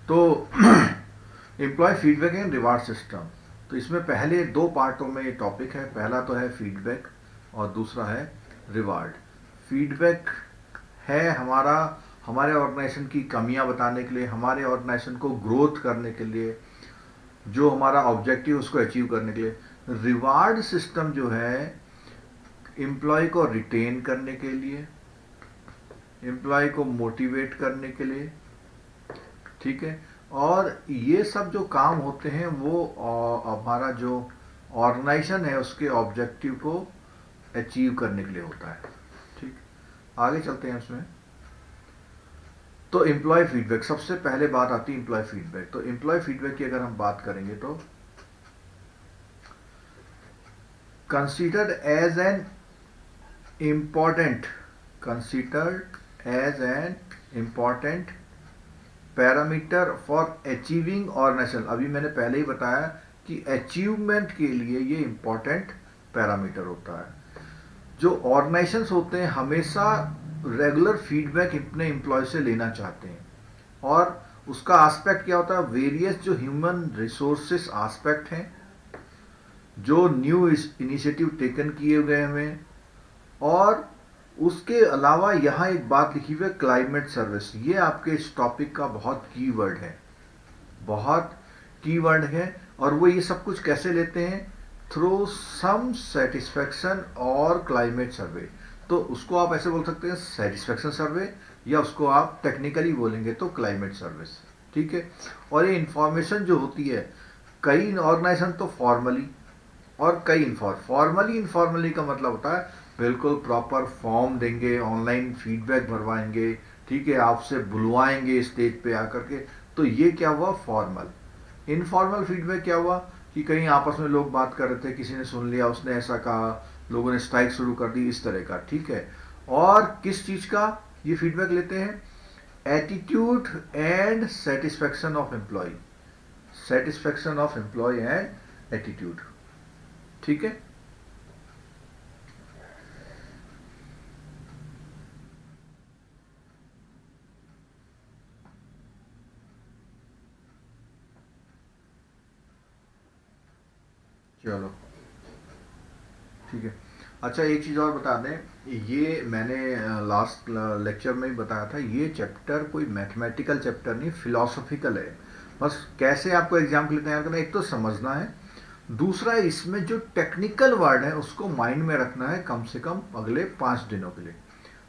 तो employee feedback and reward system, तो इसमें पहले दो पार्टों में ये टॉपिक है। पहला तो है फीडबैक और दूसरा है रिवार्ड। फीडबैक है हमारे ऑर्गेनाइजेशन की कमियां बताने के लिए, हमारे ऑर्गेनाइजेशन को ग्रोथ करने के लिए, जो हमारा ऑब्जेक्टिव उसको अचीव करने के लिए। रिवार्ड सिस्टम जो है एम्प्लॉय को रिटेन करने के लिए, एम्प्लॉय को मोटिवेट करने के लिए, ठीक है। और ये सब जो काम होते हैं वो हमारा जो ऑर्गेनाइजेशन है उसके ऑब्जेक्टिव को अचीव करने के लिए होता है, ठीक। आगे चलते हैं इसमें। तो एम्प्लॉय फीडबैक, सबसे पहले बात आती है एम्प्लॉय फीडबैक। तो एम्प्लॉय फीडबैक की अगर हम बात करेंगे तो considered as an important parameter for achieving organisation. अभी मैंने पहले ही बताया कि अचीवमेंट के लिए ये इंपॉर्टेंट पैरामीटर होता है। जो ऑर्गेनाइजेशंस होते हैं हमेशा रेगुलर फीडबैक अपने एम्प्लॉय से लेना चाहते हैं, और उसका एस्पेक्ट क्या होता है, वेरियस जो ह्यूमन रिसोर्सेस एस्पेक्ट हैं, जो न्यू इनिशिएटिव टेकन किए गए हैं, और उसके अलावा यहाँ एक बात लिखी हुई है क्लाइमेट सर्विस। ये आपके इस टॉपिक का बहुत कीवर्ड है, बहुत कीवर्ड है। और वो ये सब कुछ कैसे लेते हैं, थ्रू सम सेटिस्फेक्शन और क्लाइमेट सर्वे। तो उसको आप ऐसे बोल सकते हैं सेटिस्फेक्शन सर्वे, या उसको आप टेक्निकली बोलेंगे तो क्लाइमेट सर्विस, ठीक है। और ये इंफॉर्मेशन जो होती है, कई ऑर्गेनाइजेशन तो फॉर्मली और कई इनफॉर्मली का मतलब होता है बिल्कुल प्रॉपर फॉर्म देंगे, ऑनलाइन फीडबैक भरवाएंगे, ठीक है, आपसे बुलवाएंगे स्टेज पे आकर के। तो ये क्या हुआ फॉर्मल। इनफॉर्मल फीडबैक क्या हुआ कि कहीं आपस में लोग बात कर रहे थे, किसी ने सुन लिया, उसने ऐसा कहा, लोगों ने स्ट्राइक शुरू कर दी, इस तरह का, ठीक है। और किस चीज का ये फीडबैक लेते हैं, attitude and satisfaction of employee, and attitude, ठीक है। चलो ठीक है। अच्छा एक चीज़ और बता दें, ये मैंने लास्ट लेक्चर में ही बताया था, ये चैप्टर कोई मैथमेटिकल चैप्टर नहीं, फिलोसॉफिकल है। बस कैसे आपको एग्जाम के लिए तैयार करना है, एक तो समझना है, दूसरा इसमें जो टेक्निकल वर्ड है उसको माइंड में रखना है कम से कम अगले 5 दिनों के लिए।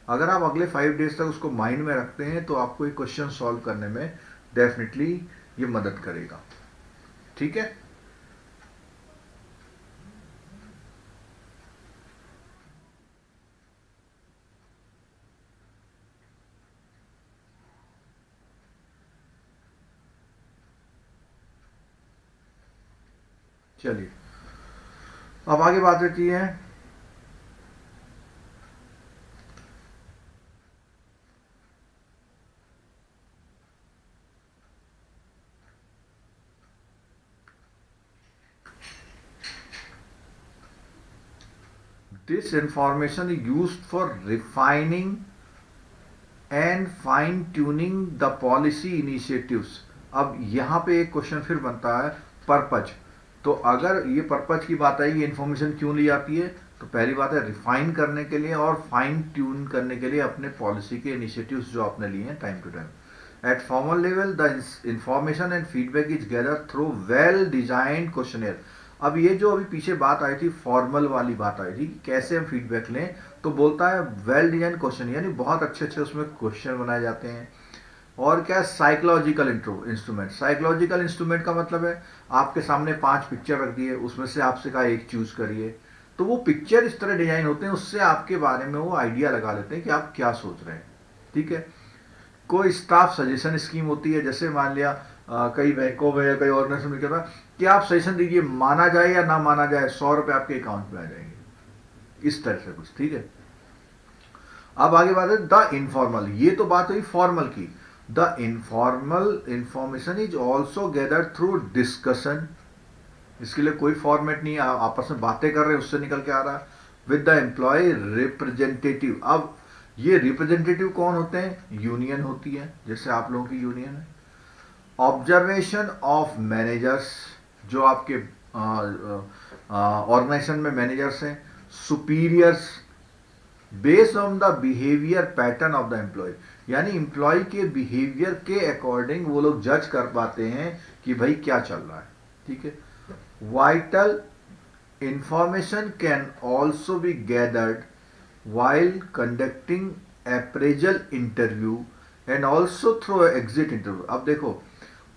अगर आप अगले 5 डेज तक उसको माइंड में रखते हैं तो आपको ये क्वेश्चन सॉल्व करने में डेफिनेटली ये मदद करेगा, ठीक है। चलिए अब आगे बात रहती है this information is used for refining and fine tuning the policy initiatives. अब यहाँ पे एक क्वेश्चन फिर बनता है, पर्पज। तो अगर ये पर्पज की बात आई, ये इन्फॉर्मेशन क्यों ली जाती है, तो पहली बात है रिफाइन करने के लिए और फाइन ट्यून करने के लिए अपने पॉलिसी के इनिशिएटिव्स जो आपने लिए हैं time to time. At formal level the information and feedback is gather through well designed questionnaire. अब ये जो अभी पीछे बात आई थी, फॉर्मल वाली बात आई थी कि कैसे हम फीडबैक लें, तो बोलता है वेल डिजाइन क्वेश्चन, यानी बहुत अच्छे अच्छे उसमें क्वेश्चन बनाए जाते हैं। और क्या, साइकोलॉजिकल इंस्ट्रूमेंट। साइकोलॉजिकल इंस्ट्रूमेंट का मतलब है आपके सामने 5 पिक्चर रख दी है, उसमें से आपसे कहा एक चूज करिए। तो वो पिक्चर इस तरह डिजाइन होते हैं, उससे आपके बारे में वो आइडिया लगा लेते हैं कि आप क्या सोच रहे हैं, ठीक है। कोई स्टाफ सजेशन स्कीम होती है, जैसे मान लिया कई बैंकों में या कई ऑर्गेनाइजेशन में क्या था कि आप सजेशन दीजिए, माना जाए या ना माना जाए, 100 रुपए आपके अकाउंट में आ जाएंगे, इस तरह से कुछ, ठीक है। अब आगे बात है द इनफॉर्मल, ये तो बात हुई फॉर्मल की। The informal information is also gather through discussion. इसके लिए कोई फॉर्मेट नहीं है, आपस में बातें कर रहे हैं उससे निकल के आ रहा, विद द एम्प्लॉय रिप्रेजेंटेटिव। अब ये रिप्रेजेंटेटिव कौन होते हैं, यूनियन होती है, जैसे आप लोगों की यूनियन है, ऑब्जर्वेशन ऑफ मैनेजर्स, जो आपके ऑर्गेनाइजेशन में मैनेजर्स हैं, superiors, based on the behaviour pattern of the employee, यानी एम्प्लॉय के बिहेवियर के अकॉर्डिंग वो लोग जज कर पाते हैं कि भाई क्या चल रहा है, ठीक है। Vital information can also be gathered while conducting appraisal interview and also through exit interview। अब देखो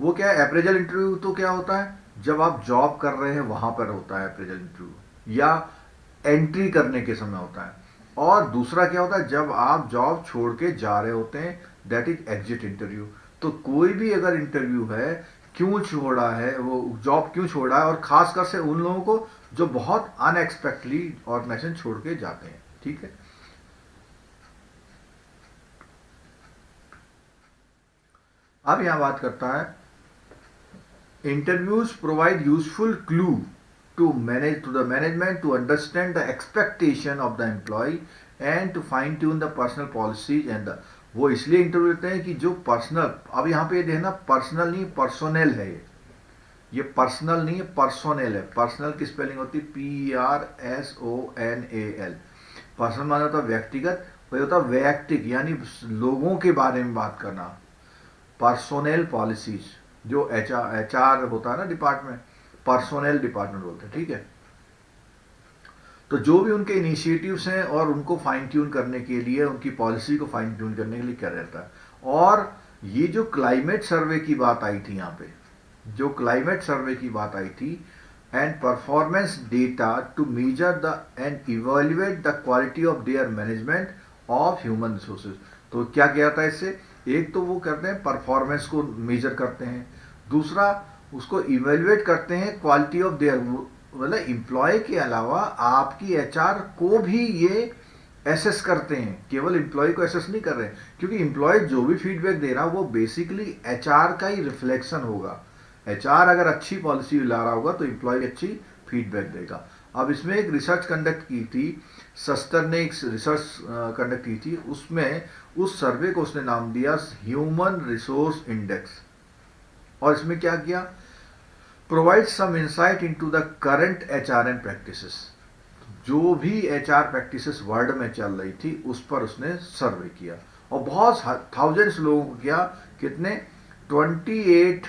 वो क्या है, अप्रेजल इंटरव्यू तो क्या होता है, जब आप जॉब कर रहे हैं वहां पर होता है अप्रेजल इंटरव्यू, या एंट्री करने के समय होता है, और दूसरा क्या होता है जब आप जॉब छोड़ के जा रहे होते हैं, दैट इज एग्जिट इंटरव्यू। तो कोई भी अगर इंटरव्यू है, क्यों छोड़ा है वो जॉब, क्यों छोड़ा है, और खासकर से उन लोगों को जो बहुत अनएक्सपेक्टली ऑर्गेनाइजेशन छोड़ के जाते हैं, ठीक है। अब यहां बात करता है interviews provide useful clue to the management to understand the expectation of the employee and to fine tune the personnel policies and the, वो इसलिए इंटरव्यू देते हैं कि जो पर्सनल, अब यहां पे देखना पर्सनल नहीं पर्सोनेल है, ये पर्सनल नहीं है पर्सोनेल है। पर्सनल की स्पेलिंग होती है PRSONAL। पर्सनल माना होता है व्यक्तिगत, वही होता है वैयक्तिक, यानी लोगों के बारे में बात करना। पर्सोनेल पॉलिसीज, जो HR होता है ना डिपार्टमेंट, पर्सोनेल डिपार्टमेंट बोलते हैं, ठीक है। तो जो भी उनके इनिशिएटिव्स हैं और उनको फाइन ट्यून करने के लिए, उनकी पॉलिसी को फाइन ट्यून करने के लिए क्या रहता है। और ये जो क्लाइमेट सर्वे की बात आई थी यहाँ पे, जो क्लाइमेट सर्वे की बात आई थी, and performance data to measure the and evaluate the quality of their management of human resources. तो क्या किया था इससे, एक तो वो करते हैं परफॉर्मेंस को मेजर करते हैं, दूसरा उसको इवेल्युएट करते हैं क्वालिटी ऑफ देयर, मतलब एम्प्लॉय के अलावा आपकी HR को भी ये एसेस करते हैं, केवल एम्प्लॉय को एसेस नहीं कर रहे हैं, क्योंकि एम्प्लॉय जो भी फीडबैक दे रहा है वो बेसिकली HR का ही रिफ्लेक्शन होगा। HR अगर अच्छी पॉलिसी ला रहा होगा तो एम्प्लॉय अच्छी फीडबैक देगा। अब इसमें एक रिसर्च कंडक्ट की थी, सस्टर ने एक रिसर्च कंडक्ट की थी, उसमें उस सर्वे को उसने नाम दिया ह्यूमन रिसोर्स इंडेक्स। और इसमें क्या किया, provide some insight into the current HRM practices, जो भी HR प्रैक्टिसेस वर्ल्ड में चल रही थी उस पर उसने सर्वे किया, और बहुत थाउजेंड्स लोगों को किया, कितने 28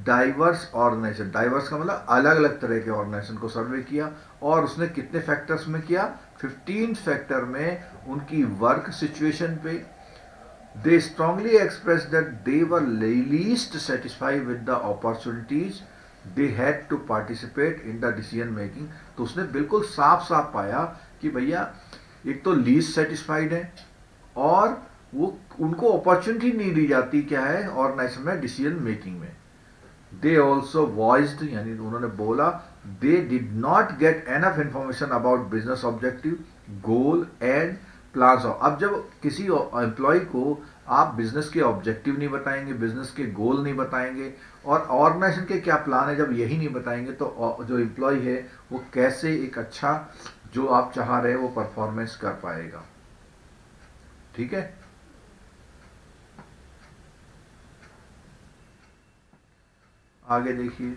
डाइवर्स ऑर्गेनाइजेशन, डाइवर्स का मतलब अलग अलग तरह के ऑर्गेनाइजेशन को सर्वे किया, और उसने कितने फैक्टर्स में किया, 15 फैक्टर में, उनकी वर्क सिचुएशन पे। They strongly express that they were least satisfied with the opportunities they had to participate in the decision making. तो उसने बिल्कुल साफ साफ पाया कि भैया एक तो लीस्ट सेटिस्फाइड है, और वो उनको अपॉर्चुनिटी नहीं दी जाती क्या है ऑर्गेनाइजेशन में डिसीजन मेकिंग में। दे ऑल्सो वॉइस्ड, यानी उन्होंने बोला, they did not get enough information about business objective, goal and plans. अब जब किसी एम्प्लॉय को आप बिजनेस के ऑब्जेक्टिव नहीं बताएंगे, बिजनेस के गोल नहीं बताएंगे, और ऑर्गेनाइजेशन के क्या प्लान है, जब यही नहीं बताएंगे तो जो एम्प्लॉय है वो कैसे एक अच्छा जो आप चाह रहे हैं वो परफॉर्मेंस कर पाएगा, ठीक है। आगे देखिए,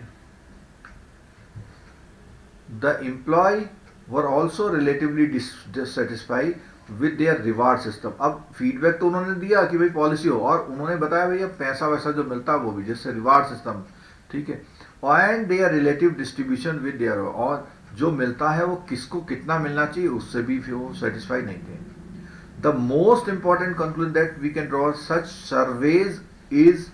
the employee were also relatively dissatisfied with their reward system. अब फीडबैक तो उन्होंने दिया कि भाई पॉलिसी हो, और उन्होंने बताया भैया पैसा वैसा जो मिलता है वो भी, जैसे रिवार्ड सिस्टम, ठीक है, and there relative distribution with their, और जो मिलता है वो किसको कितना मिलना चाहिए उससे भी वो सेटिस्फाई नहीं थे। The most important conclusion that we can draw such surveys is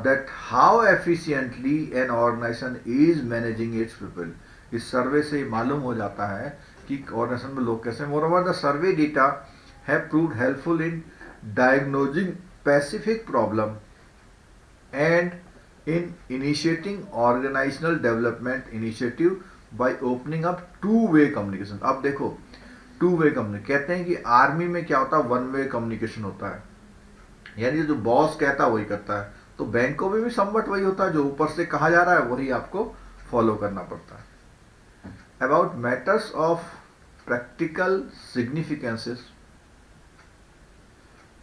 that how efficiently an organization is managing its people। इस सर्वे से मालूम हो जाता है कि ऑर्गेनाइजेशन में लोग कैसे। मोreover the survey data have proved helpful in diagnosing specific problem and in initiating organizational development initiative by opening up two-way communication। अब देखो two-way communication कहते हैं कि आर्मी में क्या होता है, one-way communication होता है, यानी जो बॉस कहता है वही करता है। तो बैंकों में भी समवट वही होता है, जो ऊपर से कहा जा रहा है वही आपको फॉलो करना पड़ता है। About matters of practical significances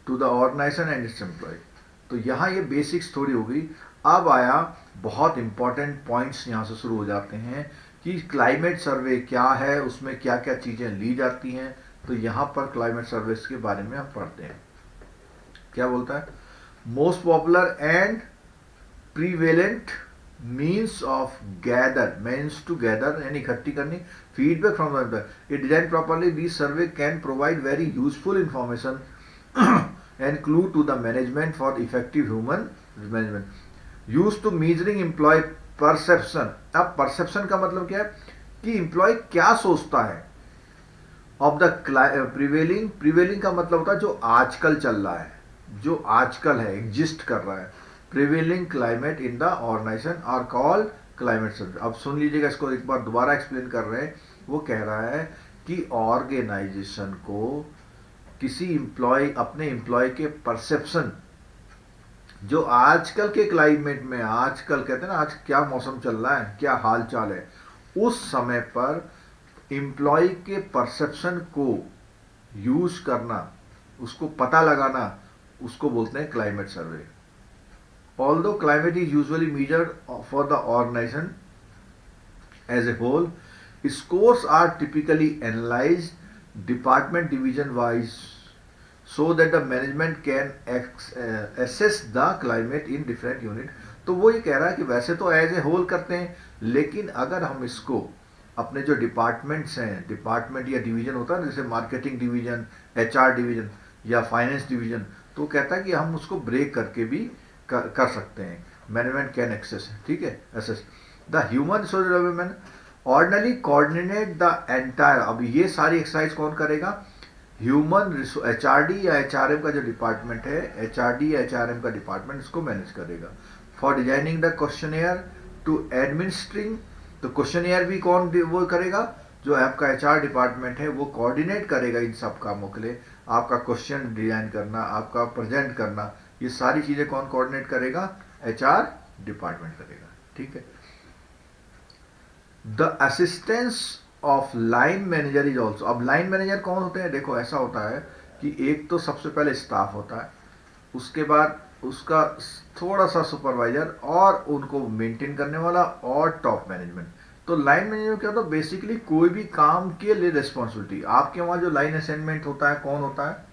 to the organisation and its employee. तो तो यहाँ ये बेसिक्स थोड़ी हो गई। अब आया बहुत इंपॉर्टेंट पॉइंट्स, यहाँ से शुरू हो जाते हैं कि क्लाइमेट सर्वे क्या है, उसमें क्या क्या चीज़ें ली जाती हैं। तो यहाँ पर क्लाइमेट सर्वेस के बारे में हम पढ़ते हैं। क्या बोलता है? Most popular and prevalent means of gather, means to gather यानी इकट्ठी करनी, feedback from the it design properly this survey can provide very useful information and clue to the management for effective human management use to measuring employee perception. अब perception का मतलब क्या है कि employ क्या सोचता है ऑफ द प्रिवेलिंग। प्रिवेलिंग का मतलब होता है जो आजकल चल रहा है, जो आजकल है, एग्जिस्ट कर रहा है। Prevailing climate in the organisation are called climate survey. अब सुन लीजिएगा, इसको एक बार दोबारा एक्सप्लेन कर रहे हैं। वो कह रहा है कि ऑर्गेनाइजेशन को किसी एम्प्लॉय, अपने एम्प्लॉय के परसेप्शन, जो आजकल के क्लाइमेट में, आजकल कहते हैं ना, आज क्या मौसम चल रहा है, क्या हाल चाल है, उस समय पर एम्प्लॉय के परसेप्शन को यूज करना, उसको पता लगाना, उसको बोलते हैं climate survey. Although climate is usually measured for the organisation as a whole, scores are typically analyzed department division wise so that the management can assess the climate in different unit। तो वो ये कह रहा है कि वैसे तो as a whole करते हैं, लेकिन अगर हम इसको अपने जो डिपार्टमेंट्स हैं, डिपार्टमेंट या डिवीजन होता है ना, जैसे मार्केटिंग डिवीजन, एचआर डिवीजन या फाइनेंस डिवीजन, तो कहता है कि हम उसको ब्रेक करके भी कर सकते हैं। मैनेजमेंट कैन एक्सेस, ठीक है, assess the human resource development ordinarily coordinate the entire. अब ये सारी एक्सरसाइज कौन करेगा? ह्यूमन एचआरडी या एचआरएम का जो डिपार्टमेंट है, एचआरडी या एचआरएम का डिपार्टमेंट इसको मैनेज करेगा। For designing the questionnaire to administering, तो क्वेश्चनियर भी कौन वो करेगा? जो आपका एचआर डिपार्टमेंट है वो कोऑर्डिनेट करेगा इन सब कामों के लिए। आपका क्वेश्चन डिजाइन करना, आपका प्रेजेंट करना, ये सारी चीजें कौन कोऑर्डिनेट करेगा? एचआर डिपार्टमेंट करेगा, ठीक है। The assistance of line manager is also. अब लाइन मैनेजर कौन होते हैं? देखो ऐसा होता है कि एक तो सबसे पहले स्टाफ होता है, उसके बाद उसका थोड़ा सा सुपरवाइजर और उनको मेंटेन करने वाला और टॉप मैनेजमेंट। तो लाइन मैनेजर क्या होता है? बेसिकली कोई भी काम के लिए रिस्पॉन्सिबिलिटी। आपके वहां जो लाइन असाइनमेंट होता है कौन होता है?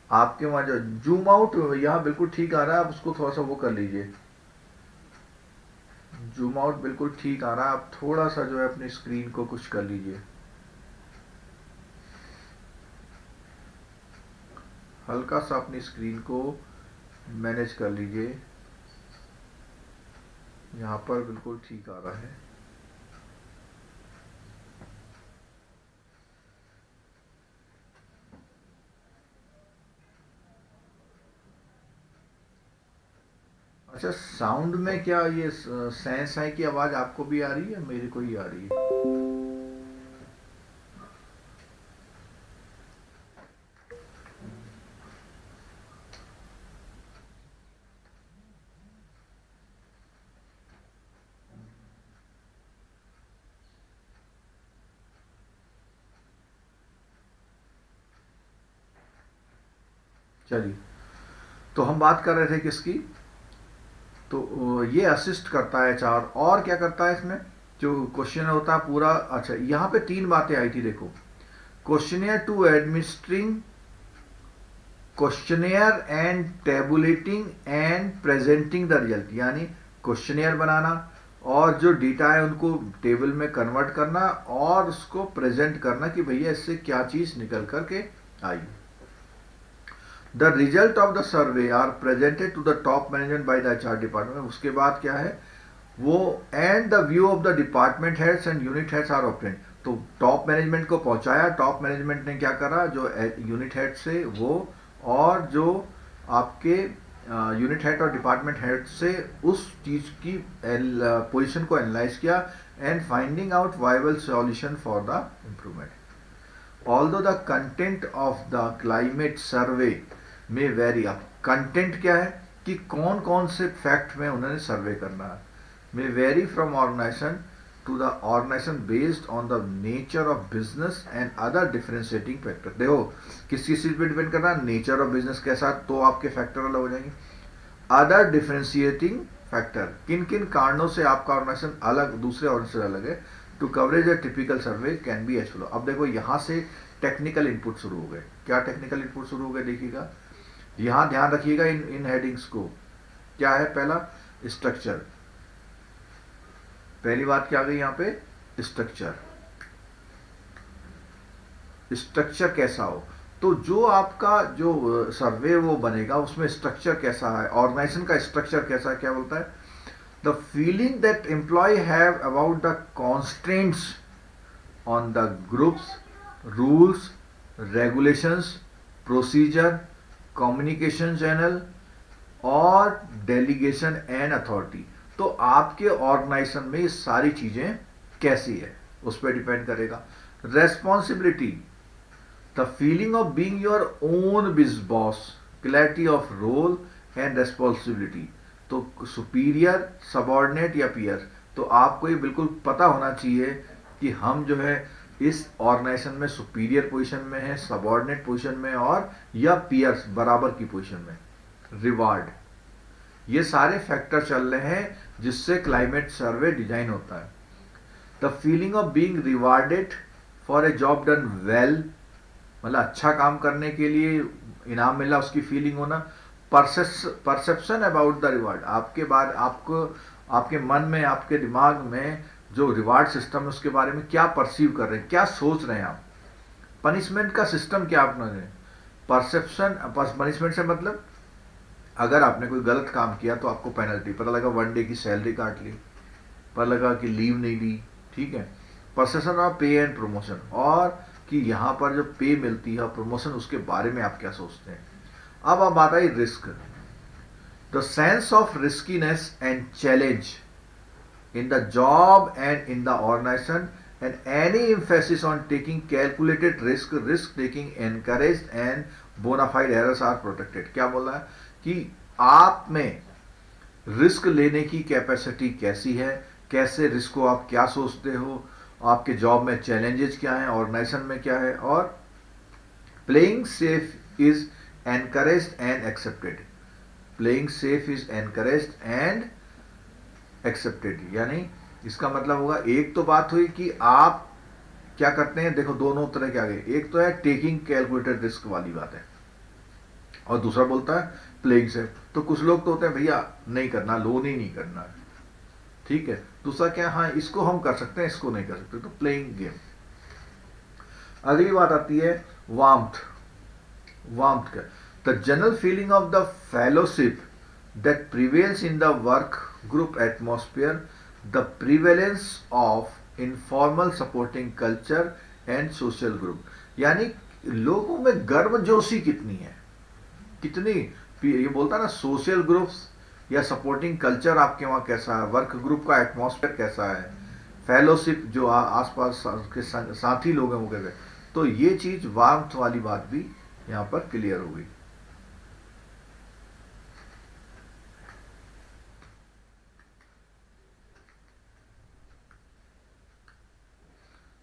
आपके वहां जो जूम आउट यहाँ बिल्कुल ठीक आ रहा है, आप उसको थोड़ा सा वो कर लीजिए, जूम आउट बिल्कुल ठीक आ रहा है, आप थोड़ा सा जो है अपनी स्क्रीन को कुछ कर लीजिए, हल्का सा अपनी स्क्रीन को मैनेज कर लीजिए। यहां पर बिल्कुल ठीक आ रहा है। अच्छा, साउंड में क्या ये सैं सैं की आवाज आपको भी आ रही है? मेरे को ही आ रही है। चलिए, तो हम बात कर रहे थे किसकी? तो ये असिस्ट करता है एचआर। और क्या करता है इसमें? जो क्वेश्चन होता है पूरा। अच्छा, यहाँ पे 3 बातें आई थी, देखो। Questionnaire to administering, questionnaire and tabulating and presenting the result, यानी क्वेश्चनियर बनाना और जो डेटा है उनको टेबल में कन्वर्ट करना और उसको प्रेजेंट करना कि भैया इससे क्या चीज निकल करके आई। The result of the survey are presented to the top management by the HR department. उसके बाद क्या है वो, and the view of the department heads and unit heads are obtained. तो टॉप मैनेजमेंट को पहुंचाया, टॉप मैनेजमेंट ने क्या करा, जो यूनिट हेड से वो, और जो आपके यूनिट हेड और डिपार्टमेंट हेड से उस चीज की पोजीशन को एनालाइज किया and finding out viable solution for the improvement. Although the content of the climate survey में वेरी। अब कंटेंट क्या है कि कौन कौन से फैक्ट में उन्होंने सर्वे करना है, may vary from organisation to the organization based on the nature of business and other differentiating factor। देखो किस चीज पे डिपेंड कर रहा है, नेचर ऑफ बिजनेस कैसा, तो आपके फैक्टर अलग हो जाएंगे। अदर डिफरेंशिएटिंग फैक्टर, किन किन कारणों से आपका ऑर्गेनाइजेशन अलग दूसरे ऑर्गेनाइजेशन से अलग है। To coverage a typical survey can be as follow. अब देखो यहां से टेक्निकल इनपुट शुरू हो गए। क्या टेक्निकल इनपुट शुरू हो गए देखिएगा, यहां ध्यान रखिएगा इन हेडिंग्स को। क्या है, पहला स्ट्रक्चर, पहली बात क्या आ गई यहां पे, स्ट्रक्चर। स्ट्रक्चर कैसा हो, तो जो आपका जो सर्वे वो बनेगा उसमें स्ट्रक्चर कैसा है, ऑर्गेनाइजेशन का स्ट्रक्चर कैसा है, क्या बोलता है, the feeling that employee have about the constraints on the groups, rules, regulations, procedure, communication channel और डेलीगेशन एंड अथॉरिटी। तो आपके ऑर्गेनाइजेशन में ये सारी चीजें कैसी है उस पर डिपेंड करेगा। Responsibility, the feeling of being your own big boss, clarity of role and responsibility. तो सुपीरियर, सबॉर्डिनेट या पीयर, तो आपको ये बिल्कुल पता होना चाहिए कि हम जो है इस ऑर्गेनाइजेशन में सुपीरियर पोजीशन में है, सबॉर्डिनेट पोजीशन में और या पीयर्स बराबर की पोजीशन में। रिवार्ड, ये सारे फैक्टर चल रहे हैं जिससे क्लाइमेट सर्वे डिजाइन होता है। The feeling of being rewarded for a job done well, मतलब अच्छा काम करने के लिए इनाम मिला उसकी फीलिंग होना। परसेप्शन अबाउट द रिवार्ड, आपके बाद आपको आपके मन में, आपके दिमाग में जो रिवार्ड सिस्टम है उसके बारे में क्या परसीव कर रहे हैं, क्या सोच रहे हैं आप। पनिशमेंट का सिस्टम क्या अपना है, परसेप्शन, पनिशमेंट से मतलब अगर आपने कोई गलत काम किया तो आपको पेनल्टी, पता लगा 1 डे की सैलरी काट ली, पता लगा कि लीव नहीं ली, ठीक है। परसेप्शन ऑफ पे एंड प्रमोशन, और कि यहाँ पर जो पे मिलती है प्रमोशन उसके बारे में आप क्या सोचते हैं। अब बात आई risk, the sense of riskiness and challenge in the job and in the organization, and any emphasis on taking calculated risk taking encouraged and bona fide errors are protected। क्या बोल रहा है कि आप में रिस्क लेने की कैपेसिटी कैसी है, कैसे रिस्क को आप क्या सोचते हो, आपके जॉब में चैलेंजेस क्या हैं, ऑर्गेनाइजेशन में क्या है। और playing safe is encouraged and accepted, playing safe is encouraged and accepted, यानी इसका मतलब होगा, एक तो बात हुई कि आप क्या करते हैं, देखो दोनों तरह के आ गए, एक तो है टेकिंग कैलकुलेटेड रिस्क वाली बात है और दूसरा बोलता है प्लेइंग सेफ। तो कुछ लोग तो होते हैं भैया नहीं करना, लोन ही नहीं करना, ठीक है। दूसरा क्या, हाँ इसको हम कर सकते हैं इसको नहीं कर सकते, तो प्लेइंग गेम। अगली बात आती है वार्मथ। वार्मथ का, the general feeling of the fellowship that prevails in the work group atmosphere, the prevalence of informal supporting culture and social group, यानी लोगों में गर्मजोशी कितनी है, कितनी, ये बोलता ना सोशल ग्रुप्स या सपोर्टिंग कल्चर आपके वहाँ कैसा है, वर्क ग्रुप का एटमॉस्फेयर कैसा है, फेलोशिप जो आसपास के साथी लोग हैं वो कैसे। तो ये चीज वार्मथ वाली बात भी यहाँ पर क्लियर हो गई।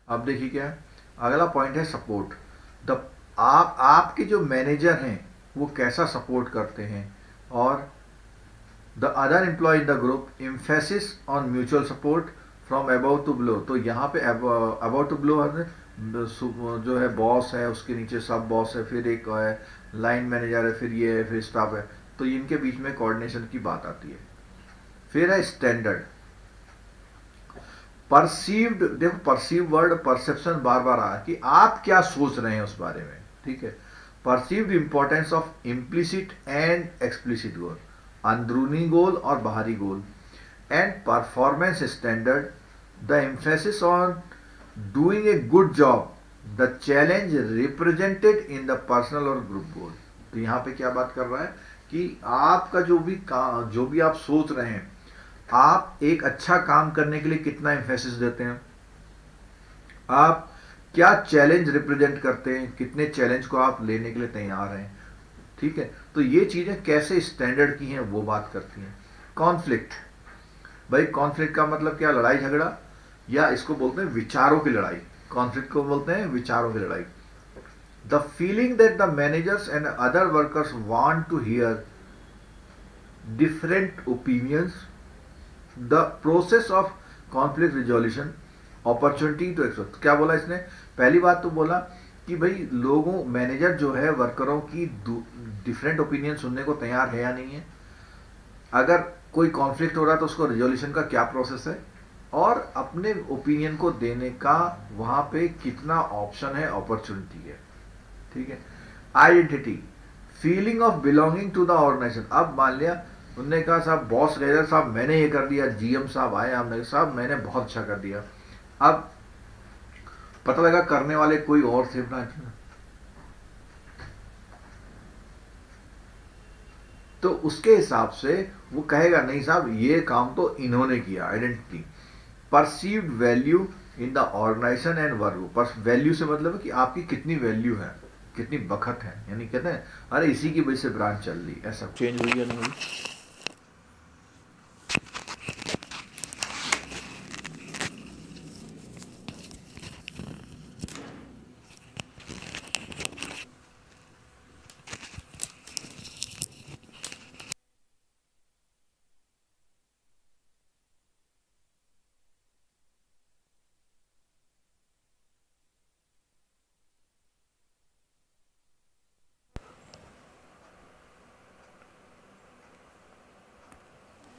अब देखिए क्या है, अगला पॉइंट है सपोर्ट। द आपके जो मैनेजर हैं वो कैसा सपोर्ट करते हैं, और the other employee in the group emphasis on mutual support from above to below. तो यहाँ पे अबव टू बिलो जो है बॉस है, उसके नीचे सब बॉस है, फिर एक है लाइन मैनेजर है, फिर ये है, फिर स्टाफ है, तो इनके बीच में कोऑर्डिनेशन की बात आती है। फिर है स्टैंडर्ड, परसीव्ड, देखो परसीव वर्ड परसेप्शन बार बार आया कि आप क्या सोच रहे हैं उस बारे में, ठीक है। Perceived importance of implicit and explicit goal, अंदरूनी गोल और बाहरी goal, and performance standard, the emphasis on doing a good job, the challenge represented in the personal और ग्रुप गोल। तो यहाँ पे क्या बात कर रहा है कि आपका जो भी आप सोच रहे हैं, आप एक अच्छा काम करने के लिए कितना एम्फेसिस देते हैं, आप क्या चैलेंज रिप्रेजेंट करते हैं, कितने चैलेंज को आप लेने के लिए तैयार हैं, ठीक है। तो ये चीजें कैसे स्टैंडर्ड की हैं वो बात करती हैं। कॉन्फ्लिक्ट, भाई कॉन्फ्लिक्ट का मतलब क्या, लड़ाई झगड़ा या इसको बोलते हैं विचारों की लड़ाई। कॉन्फ्लिक्ट को बोलते हैं विचारों की लड़ाई। The feeling that the managers and other workers want to hear different opinions, the process of conflict resolution, opportunity to express. क्या बोला इसने? पहली बात तो बोला कि भाई लोगों, मैनेजर जो है वर्करों की डिफरेंट ओपिनियन सुनने को तैयार है या नहीं है, अगर कोई कॉन्फ्लिक्ट हो रहा है तो उसको रिजोल्यूशन का क्या प्रोसेस है, और अपने ओपिनियन को देने का वहां पे कितना ऑप्शन है, अपॉर्चुनिटी है। ठीक है। Identity, feeling of belonging to the organisation. अब मान लिया उनने कहा साहब बॉस रेजर साहब मैंने ये कर दिया, जीएम साहब आए, हमने साहब मैंने बहुत अच्छा कर दिया। अब पता लगा करने वाले कोई और थे ब्रांच में, तो उसके हिसाब से वो कहेगा नहीं साहब ये काम तो इन्होंने किया। Identity, perceived value in the organisation and work. पर वैल्यू से मतलब है कि आपकी कितनी वैल्यू है, कितनी बखत है, यानी कहते हैं अरे इसी की वजह से ब्रांच चल रही, ऐसा चेंज हुई या नहीं हुई।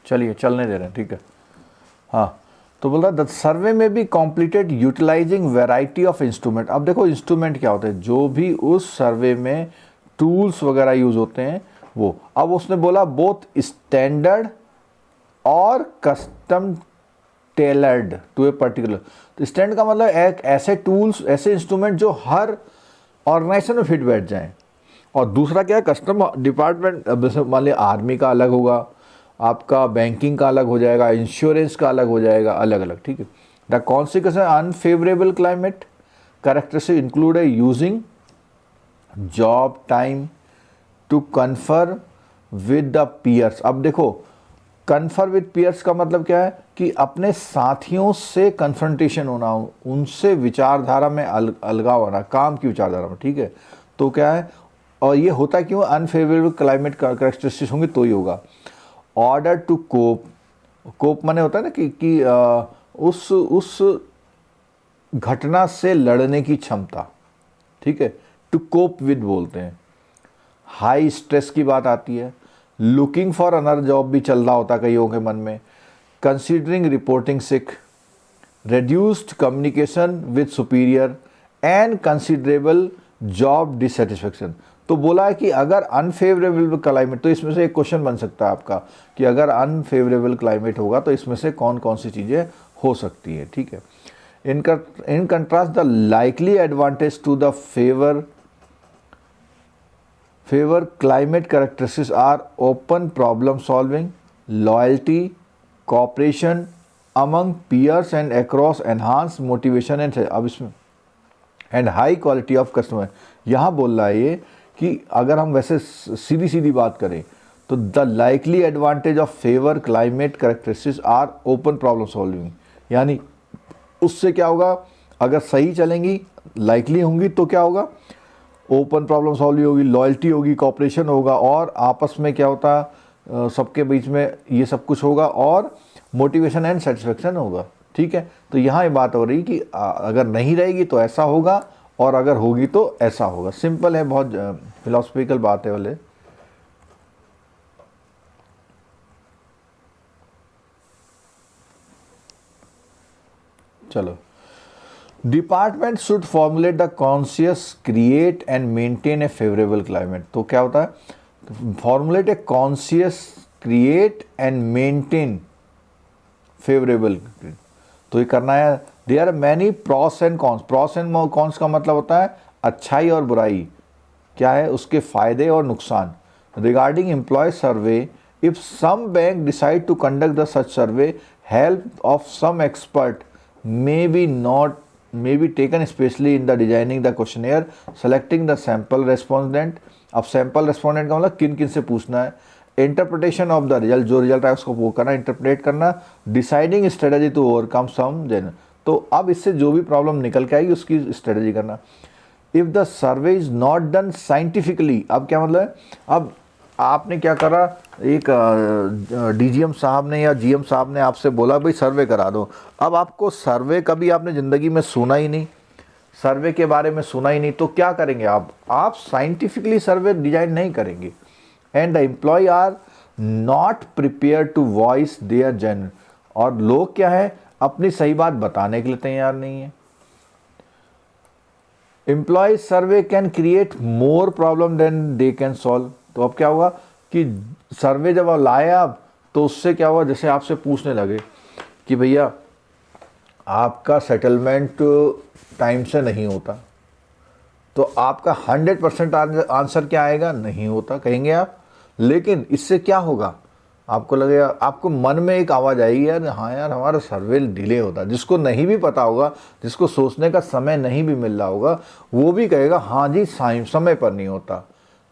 चलिए चलने दे रहे हैं, ठीक है। हाँ, तो बोल रहा द सर्वे में भी completed utilising variety of instrument. अब देखो इंस्ट्रूमेंट क्या होते हैं, जो भी उस सर्वे में टूल्स वगैरह यूज होते हैं वो। अब उसने बोला बोथ स्टैंडर्ड और custom tailored to a particular. तो स्टैंडर्ड का मतलब एक ऐसे टूल्स, ऐसे इंस्ट्रूमेंट जो हर ऑर्गेनाइजेशन में फिट बैठ जाएं। और दूसरा क्या है, कस्टम डिपार्टमेंट, जैसे मान लिया आर्मी का अलग होगा, आपका बैंकिंग का अलग हो जाएगा, इंश्योरेंस का अलग हो जाएगा, अलग अलग। ठीक है। The consequence unfavourable climate characteristic include a using job time to confer with the peers. अब देखो कन्फर विद पीयर्स का मतलब क्या है कि अपने साथियों से कन्फ्रंटेशन होना, उनसे विचारधारा में अलगाव आना, काम की विचारधारा में। ठीक है। तो क्या है, और ये होता क्यों, अनफेवरेबल क्लाइमेट कैरेक्टरिस्टिक्स होंगे तो ही होगा। ऑर्डर टू कोप, कोप माने होता है ना कि उस घटना से लड़ने की क्षमता। ठीक है। टू कोप विद बोलते हैं। हाई स्ट्रेस की बात आती है। लुकिंग फॉर अनदर जॉब भी चल रहा होता है कईयों के मन में। Considering reporting sick, reduced communication with superior and considerable job dissatisfaction। तो बोला है कि अगर अनफेवरेबल क्लाइमेट, तो इसमें से एक क्वेश्चन बन सकता है आपका कि अगर अनफेवरेबल क्लाइमेट होगा तो इसमें से कौन कौन सी चीज़ें हो सकती है। ठीक है। In contrast the likely advantage to the favour climate characteristics are open problem solving, loyalty, cooperation among peers and across enhanced motivation and अब इसमें and high quality of customer। यहाँ बोल रहा है ये कि अगर हम वैसे सीधी सीधी बात करें तो the likely advantage of favour climate characteristics are open problem solving, यानी उससे क्या होगा, अगर सही चलेंगी, लाइकली होंगी तो क्या होगा, ओपन प्रॉब्लम सॉल्व होगी, लॉयल्टी होगी, कॉपरेशन होगा, और आपस में क्या होता है सबके बीच में ये सब कुछ होगा, और मोटिवेशन एंड सेटिस्फेक्शन होगा। ठीक है। तो यहाँ ये बात हो रही कि अगर नहीं रहेगी तो ऐसा होगा, और अगर होगी तो ऐसा होगा। सिंपल है, बहुत फिलोसफिकल बात है वाले। चलो, department should formulate the conscious create and maintain a favourable climate. तो क्या होता है, formulate a conscious create and maintain favourable, तो ये करना है। There are many pros and cons. Pros and cons का मतलब होता है अच्छाई और बुराई, क्या है उसके फायदे और नुकसान। Regarding employee survey, if some bank decide to conduct the such survey, help of some expert may be taken especially in the designing the questionnaire, selecting the sample respondent। अब सैम्पल रेस्पोंडेंट का मतलब किन किन से पूछना है। Interpretation of the result, जो result है उसको वो करना, इंटरप्रेट करना। Deciding strategy to overcome some, then तो अब इससे जो भी प्रॉब्लम निकल के आएगी उसकी स्ट्रेटजी करना। If the survey is not done scientifically, अब क्या मतलब है, अब आपने क्या करा, एक डीजीएम साहब ने या जीएम साहब ने आपसे बोला भाई सर्वे करा दो। अब आपको सर्वे कभी आपने ज़िंदगी में सुना ही नहीं, सर्वे के बारे में सुना ही नहीं, तो क्या करेंगे आप साइंटिफिकली सर्वे डिजाइन नहीं करेंगे। And the employ are not prepare to voice their genuine, और लोग क्या है, अपनी सही बात बताने के लिए तैयार नहीं है। Employee survey can create more problem than they can solve. तो अब क्या हुआ कि सर्वे जब लाए आप, तो उससे क्या हुआ, जैसे आपसे पूछने लगे कि भैया आपका सेटलमेंट टाइम से नहीं होता, तो आपका 100% आंसर क्या आएगा, नहीं होता कहेंगे आप। लेकिन इससे क्या होगा, आपको लगेगा, आपको मन में एक आवाज़ आएगी, यार हाँ यार हमारा सर्वे डिले होता है। जिसको नहीं भी पता होगा, जिसको सोचने का समय नहीं भी मिल रहा होगा, वो भी कहेगा हाँ जी समय पर नहीं होता।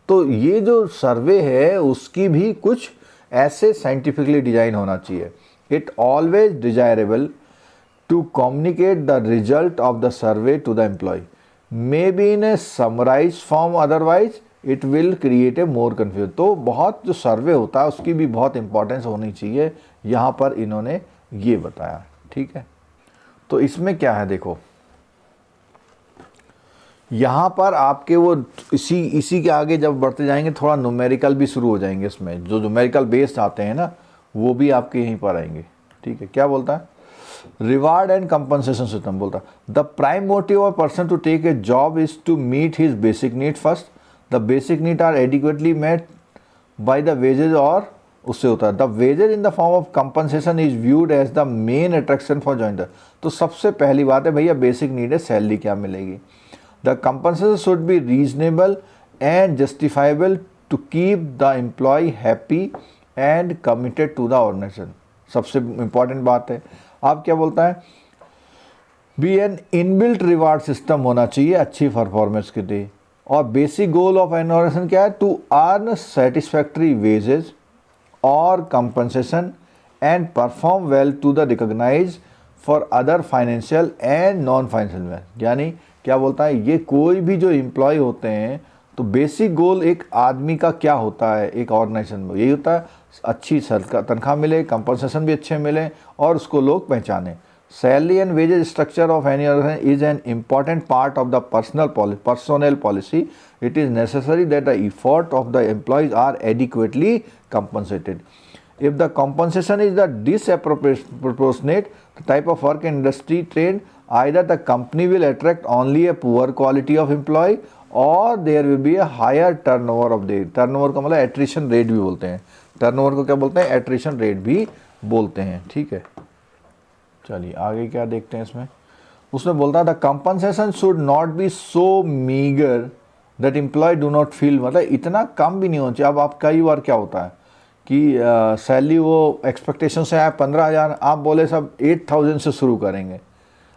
तो ये जो सर्वे है उसकी भी कुछ ऐसे साइंटिफिकली डिजाइन होना चाहिए। It always desirable to communicate the result of the survey to the employee, maybe in a summarized form, otherwise it will create a more confusion। तो बहुत जो सर्वे होता है उसकी भी बहुत इंपॉर्टेंस होनी चाहिए, यहाँ पर इन्होंने ये बताया, ठीक है। तो इसमें क्या है, देखो यहाँ पर आपके वो इसी के आगे जब बढ़ते जाएंगे थोड़ा न्यूमेरिकल भी शुरू हो जाएंगे, इसमें जो न्यूमेरिकल बेस्ड आते हैं ना वो भी आपके यहीं पर आएंगे, ठीक है। क्या बोलता है, रिवार्ड एंड कंपनसेशन सिस्टम बोलता है, the prime motive of person to take a job is to meet his basic need first, the basic need are adequately met by the wages, और उससे होता है the wages in the form of compensation is viewed as the main attraction for joiner. तो सबसे पहली बात है भैया बेसिक नीड है, सैलरी क्या मिलेगी। The compensation should be reasonable and justifiable to keep the employee happy and committed to the organisation, सबसे इंपॉर्टेंट बात है। आप क्या बोलता है, be an inbuilt reward system होना चाहिए अच्छी परफॉर्मेंस के लिए। और basic goal of an organisation क्या है, टू अर्न सेटिस्फैक्ट्री वेजेस और compensation and perform well to the recognise for other financial and non financial well. यानी क्या बोलता है, ये कोई भी जो एम्प्लॉय होते हैं, तो बेसिक गोल एक आदमी का क्या होता है एक ऑर्गेनाइजेशन में, यही होता है अच्छी तनख्वाह मिले, कंपनसेशन भी अच्छे मिले और उसको लोग पहचाने। Salary and wages structure of any organisation is an important part of the personnel policy. It is necessary that the effort of the employees are adequately compensated. If the compensation is the disproportionate type of work and industry trend, either the company will attract only a poor quality of employee or there will be a higher turnover of the turnover का मतलब attrition rate भी बोलते हैं, turnover को क्या बोलते हैं, attrition rate भी बोलते हैं, ठीक है। चलिए आगे क्या देखते हैं इसमें, उसमें बोलता है the compensation should not be so meager that employee do not feel, मतलब इतना कम भी नहीं होना चाहिए। अब आप कई बार क्या होता है कि सैलरी वो एक्सपेक्टेशन से आया 15,000, आप बोले सब 8,000 से शुरू करेंगे।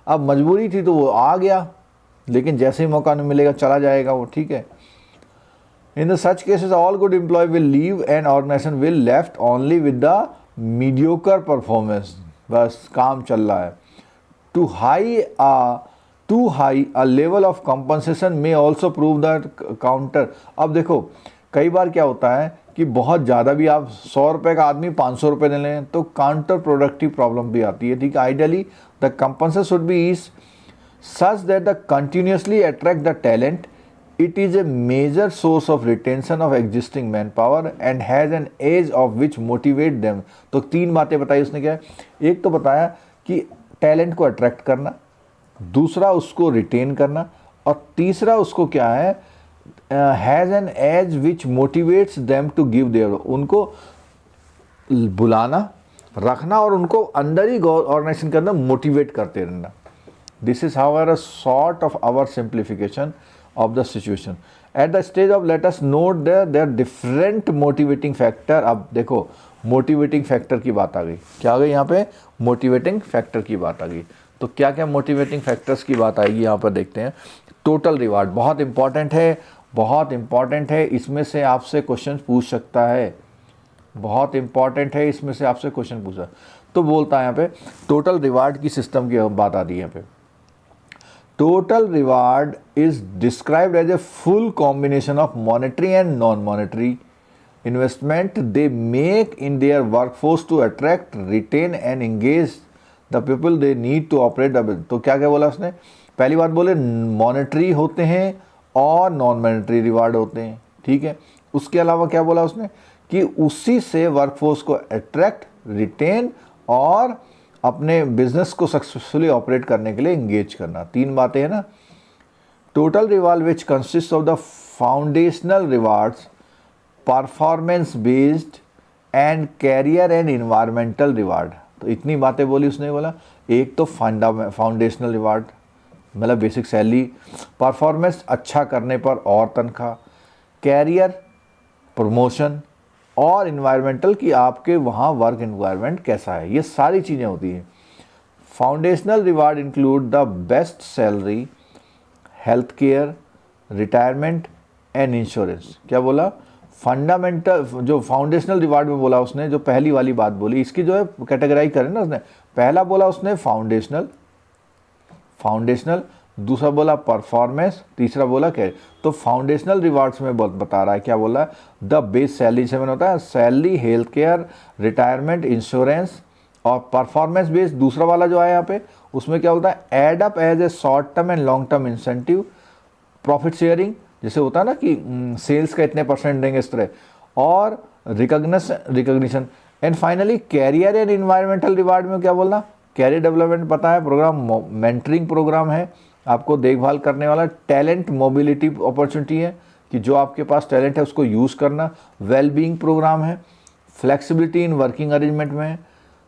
अब मजबूरी थी तो वो आ गया, लेकिन जैसे ही मौका नहीं मिलेगा चला जाएगा वो, ठीक है। In the such cases all good employee will leave and organisation will left only with the mediocre performance, बस काम चल रहा है। Too high a level of compensation may also prove the counter. अब देखो कई बार क्या होता है कि बहुत ज़्यादा भी आप 100 रुपये का आदमी 500 रुपये दे लें तो काउंटर प्रोडक्टिव प्रॉब्लम भी आती है, ठीक है। Ideally the compensation should be is such that the continuously attract the talent, it is a major source of retention of existing manpower and has an edge of which motivate them. तो 3 बातें बताई उसने, क्या है, एक तो बताया कि टैलेंट को अट्रैक्ट करना, दूसरा उसको रिटेन करना, और तीसरा उसको क्या है, has an edge which motivates them to give their, उनको बुलाना, रखना और उनको अंदर ही ऑर्गेनाइजेशन के अंदर मोटिवेट करते रहना। This is how a sort of our simplification of the situation at the stage of let us note their different motivating factor. अब देखो मोटिवेटिंग फैक्टर की बात आ गई, क्या आ गई यहाँ पे, मोटिवेटिंग फैक्टर की बात आ गई। तो क्या क्या मोटिवेटिंग फैक्टर्स की बात आएगी यहाँ पर देखते हैं। टोटल रिवार्ड बहुत इंपॉर्टेंट है, बहुत इंपॉर्टेंट है, इसमें से आपसे क्वेश्चन पूछ सकता है। बहुत इंपॉर्टेंट है, इसमें से आपसे क्वेश्चन पूछा। तो बोलता है यहाँ पे टोटल रिवार्ड की सिस्टम की बात आती है यहाँ पे। Total reward is described as a full combination of monetary and non monetary investment they make in their workforce to attract, retain and engage the people they need to operate the business. तो क्या क्या बोला उसने, पहली बात बोले monetary होते हैं और नॉन मॉनेटरी रिवार्ड होते हैं, ठीक है। उसके अलावा क्या बोला उसने कि उसी से वर्कफोर्स को अट्रैक्ट, रिटेन और अपने बिजनेस को सक्सेसफुली ऑपरेट करने के लिए एंगेज करना। तीन बातें हैं ना। Total reward which consist of the foundational rewards, performance based and career and environmental reward. तो इतनी बातें बोली उसने। बोला एक तो फाउंडेशनल रिवार्ड मतलब बेसिक सैलरी, परफॉर्मेंस अच्छा करने पर और तनख्वाह, कैरियर प्रमोशन और इन्वायरमेंटल कि आपके वहाँ वर्क इन्वायरमेंट कैसा है, ये सारी चीज़ें होती हैं। Foundational reward include the best salary, health care, retirement and insurance. क्या बोला, फंडामेंटल जो फाउंडेशनल रिवार्ड में बोला उसने, जो पहली वाली बात बोली, इसकी जो है कैटेगराइज करें ना उसने। पहला बोला उसने फाउंडेशनल, दूसरा बोला परफॉर्मेंस, तीसरा बोला कैरियर। तो फाउंडेशनल रिवार्ड्स में बता रहा है, क्या बोला, द बेस सैलरी से होता है salary, health care, retirement, insurance. और परफॉर्मेंस बेस्ड दूसरा वाला जो है यहाँ पे, उसमें क्या बोलता है, add up as a short term and long term incentive, profit sharing जैसे होता है ना कि सेल्स का इतने % देंगे इस तरह, और recognition. And finally career and environmental reward में क्या बोलना, कैरियर डेवलपमेंट पता है प्रोग्राम, मेंटरिंग प्रोग्राम है, आपको देखभाल करने वाला, टैलेंट मोबिलिटी अपॉर्चुनिटी है कि जो आपके पास टैलेंट है उसको यूज़ करना, वेलबींग प्रोग्राम है, फ्लेक्सिबिलिटी इन वर्किंग अरेंजमेंट में है,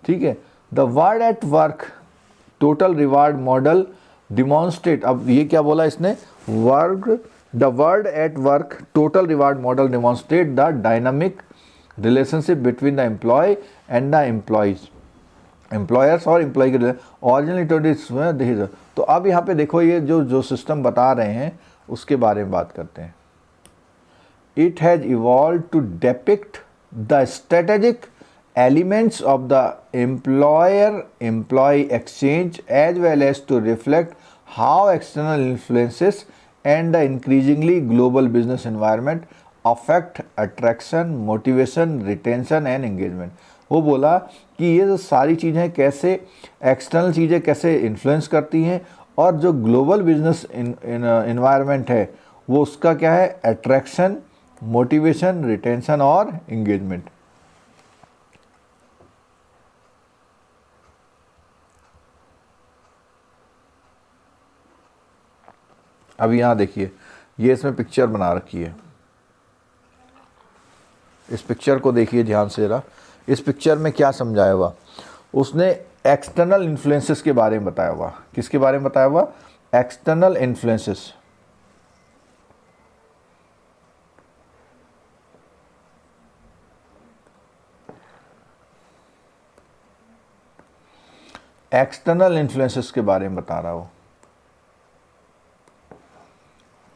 ठीक है। The world at work total reward model demonstrate, अब ये क्या बोला इसने, the world at work total reward model demonstrate the dynamic relationship between the employee and the employees, employers और एम्प्लॉय के ओरिजिनल। तो अब यहाँ पे देखो ये जो सिस्टम बता रहे हैं उसके बारे में बात करते हैं। It has evolve to depict the strategic elements of the employer employee exchange as well as to reflect how external influences and the increasingly global business environment affect attraction, motivation, retention and engagement. वो बोला कि ये जो सारी चीज़ें कैसे external चीज़ें कैसे इन्फ्लुएंस करती हैं, और जो ग्लोबल बिजनेस इन्वायरमेंट है वो उसका क्या है, अट्रैक्शन, मोटिवेशन, रिटेंशन और एंगेजमेंट। अब यहाँ देखिए, ये इसमें पिक्चर बना रखी है, इस पिक्चर को देखिए ध्यान से जरा। इस पिक्चर में क्या समझाया हुआ उसने, एक्सटर्नल इन्फ्लुएंसेस के बारे में बताया हुआ। किसके बारे में बताया हुआ, एक्सटर्नल इन्फ्लुएंसेस। एक्सटर्नल इन्फ्लुएंसेस के बारे में बता रहा हूं।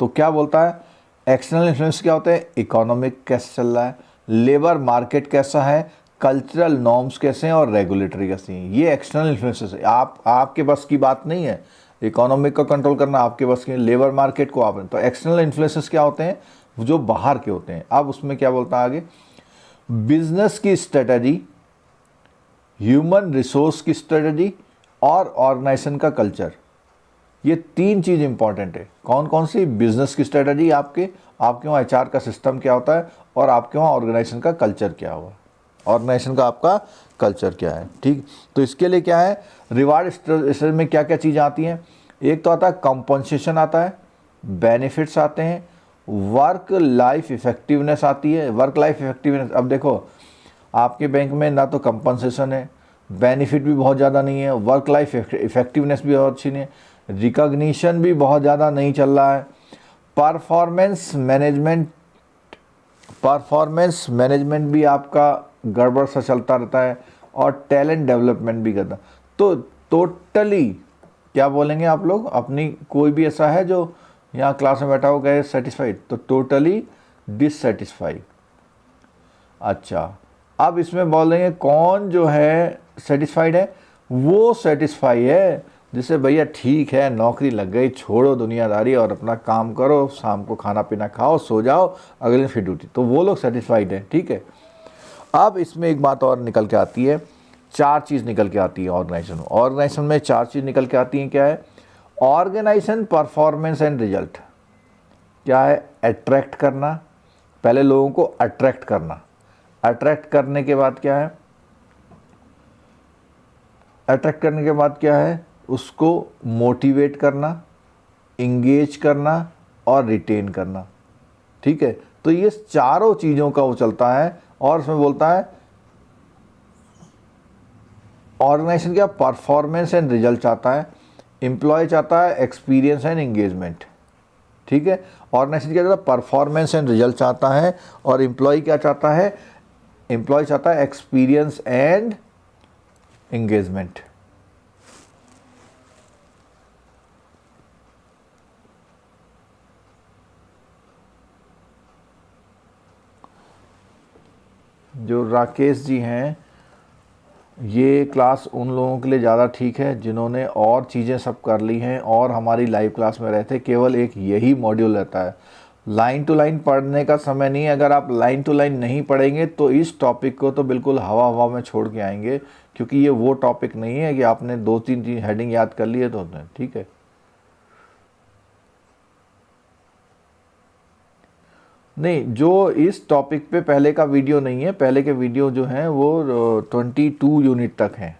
तो क्या बोलता है, एक्सटर्नल इन्फ्लुएंस क्या होते हैं, इकोनॉमिक कैसे चल रहा है, लेबर मार्केट कैसा है, कल्चरल नॉर्म्स कैसे हैं और रेगुलेटरी कैसी हैं। ये एक्सटर्नल इन्फ्लुएंसेस है। आपके बस की बात नहीं है, इकोनॉमिक को कंट्रोल करना आपके बस की, लेबर मार्केट को आप। तो एक्सटर्नल इन्फ्लुएंसेस क्या होते हैं, जो बाहर के होते हैं। अब उसमें क्या बोलता है आगे, बिजनेस की स्ट्रेटजी, ह्यूमन रिसोर्स की स्ट्रेटजी और ऑर्गेनाइजेशन का कल्चर। ये तीन चीज़ इंपॉर्टेंट है। कौन कौन सी, बिजनेस की स्ट्रेटजी, आपके वहाँ HR का सिस्टम क्या होता है, और आपके वहाँ ऑर्गेनाइजेशन का कल्चर क्या हुआ, ऑर्गेनाइजेशन का आपका कल्चर क्या है, ठीक। तो इसके लिए क्या है, रिवार्ड स्ट्रक्चर में क्या क्या चीज़ें आती हैं। एक तो आता है कंपनसेशन आता है, बेनिफिट्स आते हैं, वर्क लाइफ इफेक्टिवनेस आती है। वर्क लाइफ इफेक्टिवनेस, अब देखो आपके बैंक में ना तो कंपनसेशन है, बेनिफिट भी बहुत ज़्यादा नहीं है, वर्क लाइफ इफेक्टिवनेस भी बहुत अच्छी नहीं है, रिकॉग्निशन भी बहुत ज़्यादा नहीं चल रहा है, परफॉर्मेंस मैनेजमेंट भी आपका गड़बड़ सा चलता रहता है, और टैलेंट डेवलपमेंट भी करता। तो टोटली क्या बोलेंगे आप लोग, अपनी कोई भी ऐसा है जो यहाँ क्लास में बैठा हो गए सेटिस्फाइड, तो टोटली डिससेटिस्फाइड। अच्छा, अब इसमें बोलेंगे कौन जो है सेटिस्फाइड है, वो सेटिस्फाई है जिसे भैया ठीक है नौकरी लग गई, छोड़ो दुनियादारी और अपना काम करो, शाम को खाना पीना खाओ, सो जाओ, अगले दिन फिर ड्यूटी, तो वो लोग सेटिस्फाइड है। ठीक है, अब इसमें एक बात और निकल के आती है, 4 चीज़ निकल के आती है ऑर्गेनाइजेशन। ऑर्गेनाइजेशन में 4 चीज़ निकल के आती हैं। क्या है? Organisation performance and result. क्या है? अट्रैक्ट करना, पहले लोगों को अट्रैक्ट करना, अट्रैक्ट करने के बाद क्या है? अट्रैक्ट करने के बाद क्या है? उसको मोटिवेट करना, इंगेज करना और रिटेन करना। ठीक है, तो ये चारों चीज़ों का वो चलता है। और उसमें बोलता है ऑर्गेनाइजेशन क्या परफॉर्मेंस एंड रिजल्ट चाहता है, एम्प्लॉय चाहता है एक्सपीरियंस एंड एंगेजमेंट। ठीक है, ऑर्गेनाइजेशन क्या चाहता है? परफॉर्मेंस एंड रिजल्ट चाहता है। और एम्प्लॉय क्या चाहता है? एम्प्लॉय चाहता है एक्सपीरियंस एंड एंगेजमेंट। जो राकेश जी हैं, ये क्लास उन लोगों के लिए ज़्यादा ठीक है जिन्होंने और चीज़ें सब कर ली हैं और हमारी लाइव क्लास में रहते, केवल एक यही मॉड्यूल रहता है। लाइन टू लाइन पढ़ने का समय नहीं है। अगर आप लाइन टू लाइन नहीं पढ़ेंगे तो इस टॉपिक को तो बिल्कुल हवा हवा में छोड़ के आएंगे, क्योंकि ये वो टॉपिक नहीं है कि आपने 2-3 हेडिंग याद कर लिए तो। ठीक है, नहीं, जो इस टॉपिक पे पहले का वीडियो नहीं है, पहले के वीडियो जो हैं वो 22 यूनिट तक हैं।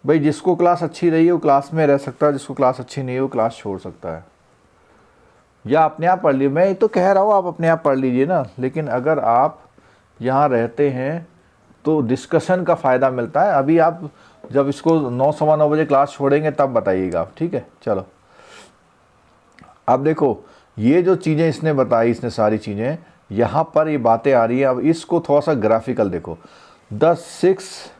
भाई जिसको क्लास अच्छी रही है वो क्लास में रह सकता है, जिसको क्लास अच्छी नहीं है वो क्लास छोड़ सकता है, या अपने आप पढ़ लीजिए। मैं ये तो कह रहा हूँ आप अपने आप पढ़ लीजिए ना, लेकिन अगर आप यहाँ रहते हैं तो डिस्कशन का फ़ायदा मिलता है। अभी आप जब इसको 9 सवा 9 बजे क्लास छोड़ेंगे तब बताइएगा आप। ठीक है, चलो अब देखो ये जो चीज़ें इसने बताई, इसने सारी चीज़ें यहाँ पर ये बातें आ रही है। अब इसको थोड़ा सा ग्राफिकल देखो। The six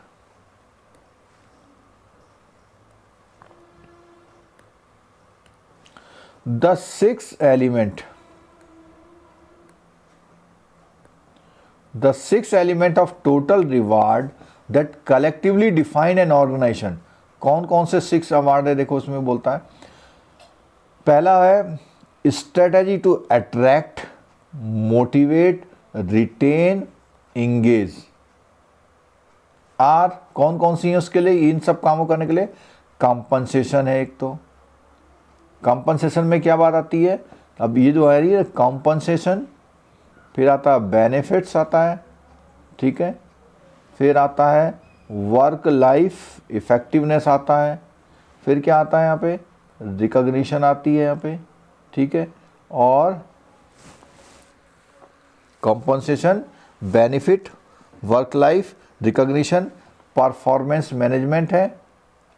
element of total reward that collectively define an organisation. कौन कौन से 6 अवार्ड है? देखो उसमें बोलता है, पहला है strategy to attract, motivate, retain, engage. आर कौन कौन सी है उसके लिए, इन सब कामों करने के लिए? कॉम्पनसेशन है एक। तो कॉम्पनसेशन में क्या बात आती है? अब ये जो है ये कॉम्पनसेशन, फिर आता है बेनिफिट्स आता है। ठीक है, फिर आता है वर्क लाइफ इफेक्टिवनेस आता है, फिर क्या आता है यहाँ पे? रिकॉग्निशन आती है यहाँ पे। ठीक है, और compensation, benefit, work life, recognition, performance management है,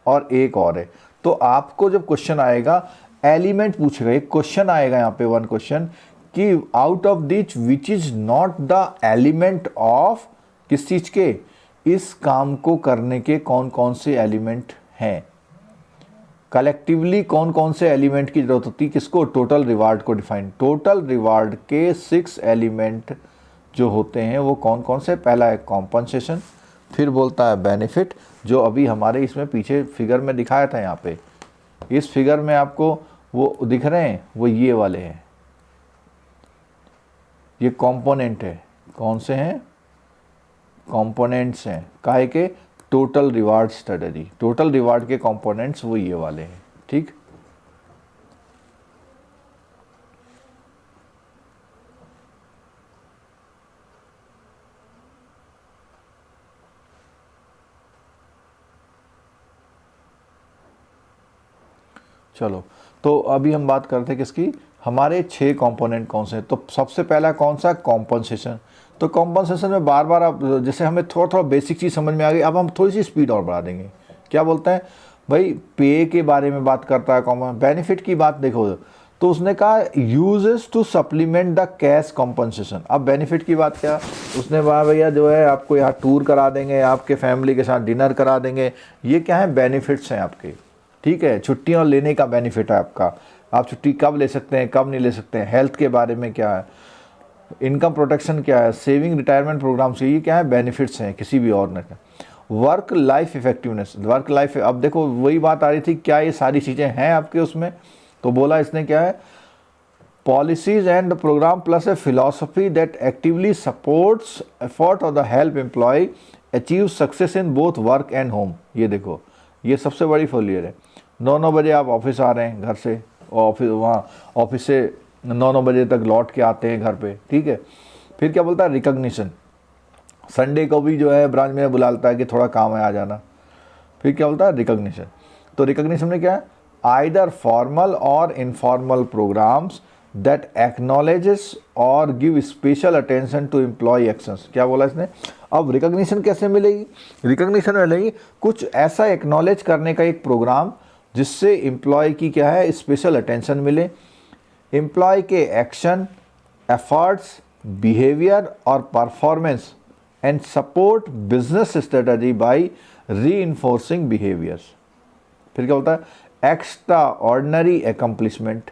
और एक और है। तो आपको जब क्वेश्चन आएगा, एलिमेंट पूछेगा, एक क्वेश्चन आएगा यहाँ पे, 1 क्वेश्चन, कि out of which which is not the element of, किस चीज के? इस काम को करने के कौन कौन से एलिमेंट हैं, कलेक्टिवली कौन कौन से एलिमेंट की जरूरत होती है, किसको? टोटल रिवार्ड को डिफाइन। टोटल रिवार्ड के 6 एलिमेंट जो होते हैं वो कौन कौन से? पहला है कॉम्पनसेशन, फिर बोलता है बेनिफिट, जो अभी हमारे इसमें पीछे फिगर में दिखाया था। यहाँ पे इस फिगर में आपको वो दिख रहे हैं, वो ये वाले हैं, ये कंपोनेंट है। कौन से हैं? कंपोनेंट्स हैं काहे के? Total reward strategy. Total reward के कंपोनेंट्स वो ये वाले हैं। ठीक, चलो तो अभी हम बात करते हैं किसकी? हमारे 6 कंपोनेंट कौन से हैं। तो सबसे पहला कौन सा? कॉम्पनसेशन। तो कॉम्पनसेशन में बार बार आप, जैसे हमें थोड़ा थोड़ा बेसिक चीज़ समझ में आ गई, अब हम थोड़ी सी स्पीड और बढ़ा देंगे। क्या बोलते हैं भाई? पे के बारे में बात करता है कॉमन। बेनिफिट की बात देखो तो उसने कहा uses to supplement the cash compensation. अब बेनिफिट की बात क्या? उसने कहा भैया जो है आपको यहाँ टूर करा देंगे, आपके फैमिली के साथ डिनर करा देंगे, ये क्या है? बेनिफिट्स हैं आपके। ठीक है, छुट्टियाँ लेने का बेनिफिट है आपका, आप छुट्टी कब ले सकते हैं, कब नहीं ले सकते हैं, हेल्थ के बारे में क्या है, इनकम प्रोटेक्शन क्या है, सेविंग रिटायरमेंट प्रोग्राम से, ये क्या है, बेनिफिट्स हैं किसी भी और ने। Work life effectiveness, work life, अब देखो वही बात आ रही थी, क्या ये सारी चीज़ें हैं आपके उसमें, तो बोला इसने क्या है, policies and program plus a philosophy that actively supports effort of the help employee achieve success in both work and home। ये देखो, ये सबसे बड़ी फेलियर है। 9 बजे आप ऑफिस आ रहे हैं घर से, ऑफिस वहाँ ऑफिस से 9 बजे तक लौट के आते हैं घर पे, ठीक है। फिर क्या बोलता है, रिकॉग्निशन, संडे को भी जो है ब्रांच में बुलाता है कि थोड़ा काम है आ जाना। फिर क्या बोलता है, रिकॉग्निशन, तो रिकॉग्निशन में क्या है, आइदर फॉर्मल और informal programmes that acknowledges or give special attention to employee actions। क्या बोला इसने, अब रिकॉग्निशन कैसे मिलेगी, रिकॉग्निशन मिलेगी कुछ ऐसा एक्नॉलेज करने का एक प्रोग्राम जिससे एम्प्लॉय की क्या है, स्पेशल अटेंशन मिले, एम्प्लॉय के एक्शन, एफर्ट्स, बिहेवियर और performance and support business strategy by reinforcing behaviours. फिर क्या होता है, एक्स्ट्रा ऑर्डिनरी एकम्प्लिशमेंट।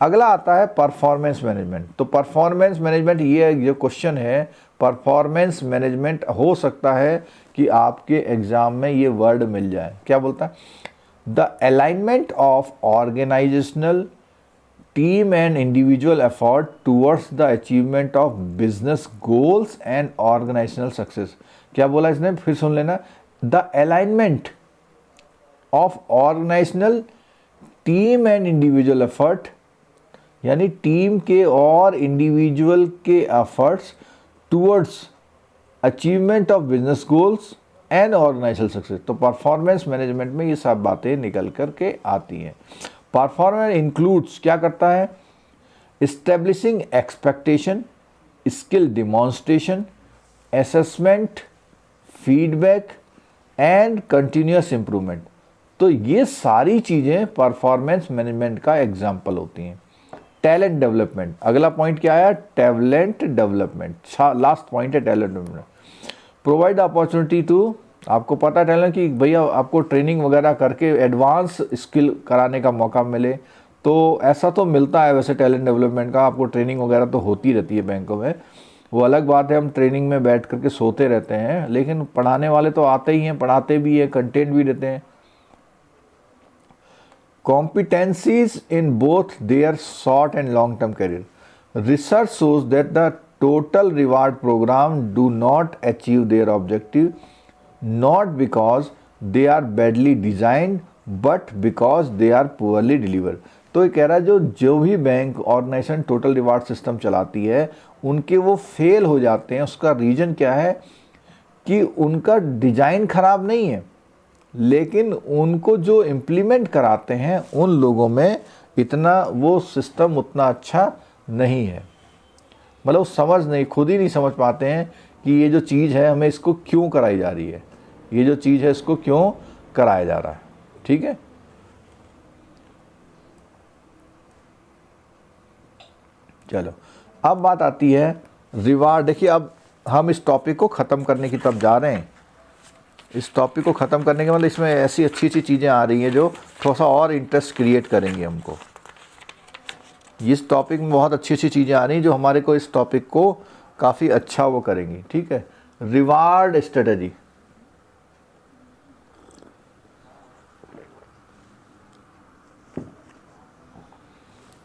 अगला आता है परफॉर्मेंस मैनेजमेंट। तो परफॉर्मेंस मैनेजमेंट, ये जो क्वेश्चन है, परफॉर्मेंस मैनेजमेंट हो सकता है कि आपके एग्जाम में ये वर्ड मिल जाए। क्या बोलता है, the alignment of organisational team and individual effort towards the achievement of business goals and organisational success. क्या बोला इसने, फिर सुन लेना, the alignment of organisational team and individual effort, यानी टीम के और इंडिविजुअल के efforts towards achievement of business goals and organisational success. तो परफॉर्मेंस मैनेजमेंट में ये सब बातें निकल कर के आती हैं। परफॉर्मेंस इंक्लूड्स, क्या करता है, establishing expectation, skill demonstration, assessment, feedback and continuous improvement. तो ये सारी चीज़ें परफॉर्मेंस मैनेजमेंट का एग्जाम्पल होती हैं। टैलेंट डेवलपमेंट, अगला पॉइंट क्या आया, टैलेंट डेवलपमेंट, लास्ट पॉइंट है talent development. Provide opportunity to, आपको पता है टैलेंट कि भैया आपको ट्रेनिंग वगैरह करके एडवांस स्किल कराने का मौका मिले, तो ऐसा तो मिलता है वैसे टैलेंट डेवलपमेंट का, आपको ट्रेनिंग वगैरह तो होती रहती है बैंकों में, वो अलग बात है, हम ट्रेनिंग में बैठ करके सोते रहते हैं, लेकिन पढ़ाने वाले तो आते ही हैं, पढ़ाते भी हैं, कंटेंट भी देते हैं। Competencies in both their short and long term career. Research shows that the total reward program do not achieve their objective, not because they are badly designed but because they are poorly delivered। तो ये कह रहा है जो भी bank organisation total reward system चलाती है, उनके वो फेल हो जाते हैं। उसका रीज़न क्या है कि उनका डिज़ाइन ख़राब नहीं है, लेकिन उनको जो इम्प्लीमेंट कराते हैं उन लोगों में इतना वो सिस्टम उतना अच्छा नहीं है, मतलब समझ नहीं, खुद ही नहीं समझ पाते हैं कि ये जो चीज़ है हमें इसको क्यों कराई जा रही है, ये जो चीज़ है इसको क्यों कराया जा रहा है। ठीक है, चलो अब बात आती है रिवार्ड। देखिए अब हम इस टॉपिक को ख़त्म करने की तरफ जा रहे हैं। इस टॉपिक को ख़त्म करने के मतलब इसमें ऐसी अच्छी अच्छी चीज़ें आ रही हैं जो थोड़ा सा और इंटरेस्ट क्रिएट करेंगे हमको। इस टॉपिक में बहुत अच्छी अच्छी चीज़ें आ रही हैं जो हमारे को इस टॉपिक को काफ़ी अच्छा वो करेंगी। ठीक है, रिवार्ड स्ट्रेटजी।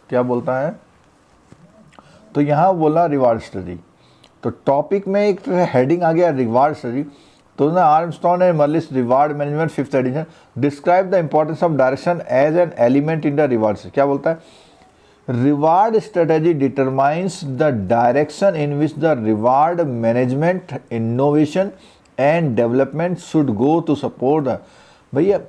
क्या बोलता है, तो यहाँ बोला रिवार्ड स्ट्रेटजी, तो टॉपिक में एक हेडिंग आ गया रिवार्ड स्ट्रेटजी। तो ना Armstrong and Murlis reward management 5th edition describe the importance of direction as an element in the reward. क्या बोलता है, reward strategy determines the direction in which the reward management innovation and development should go to support the. भैया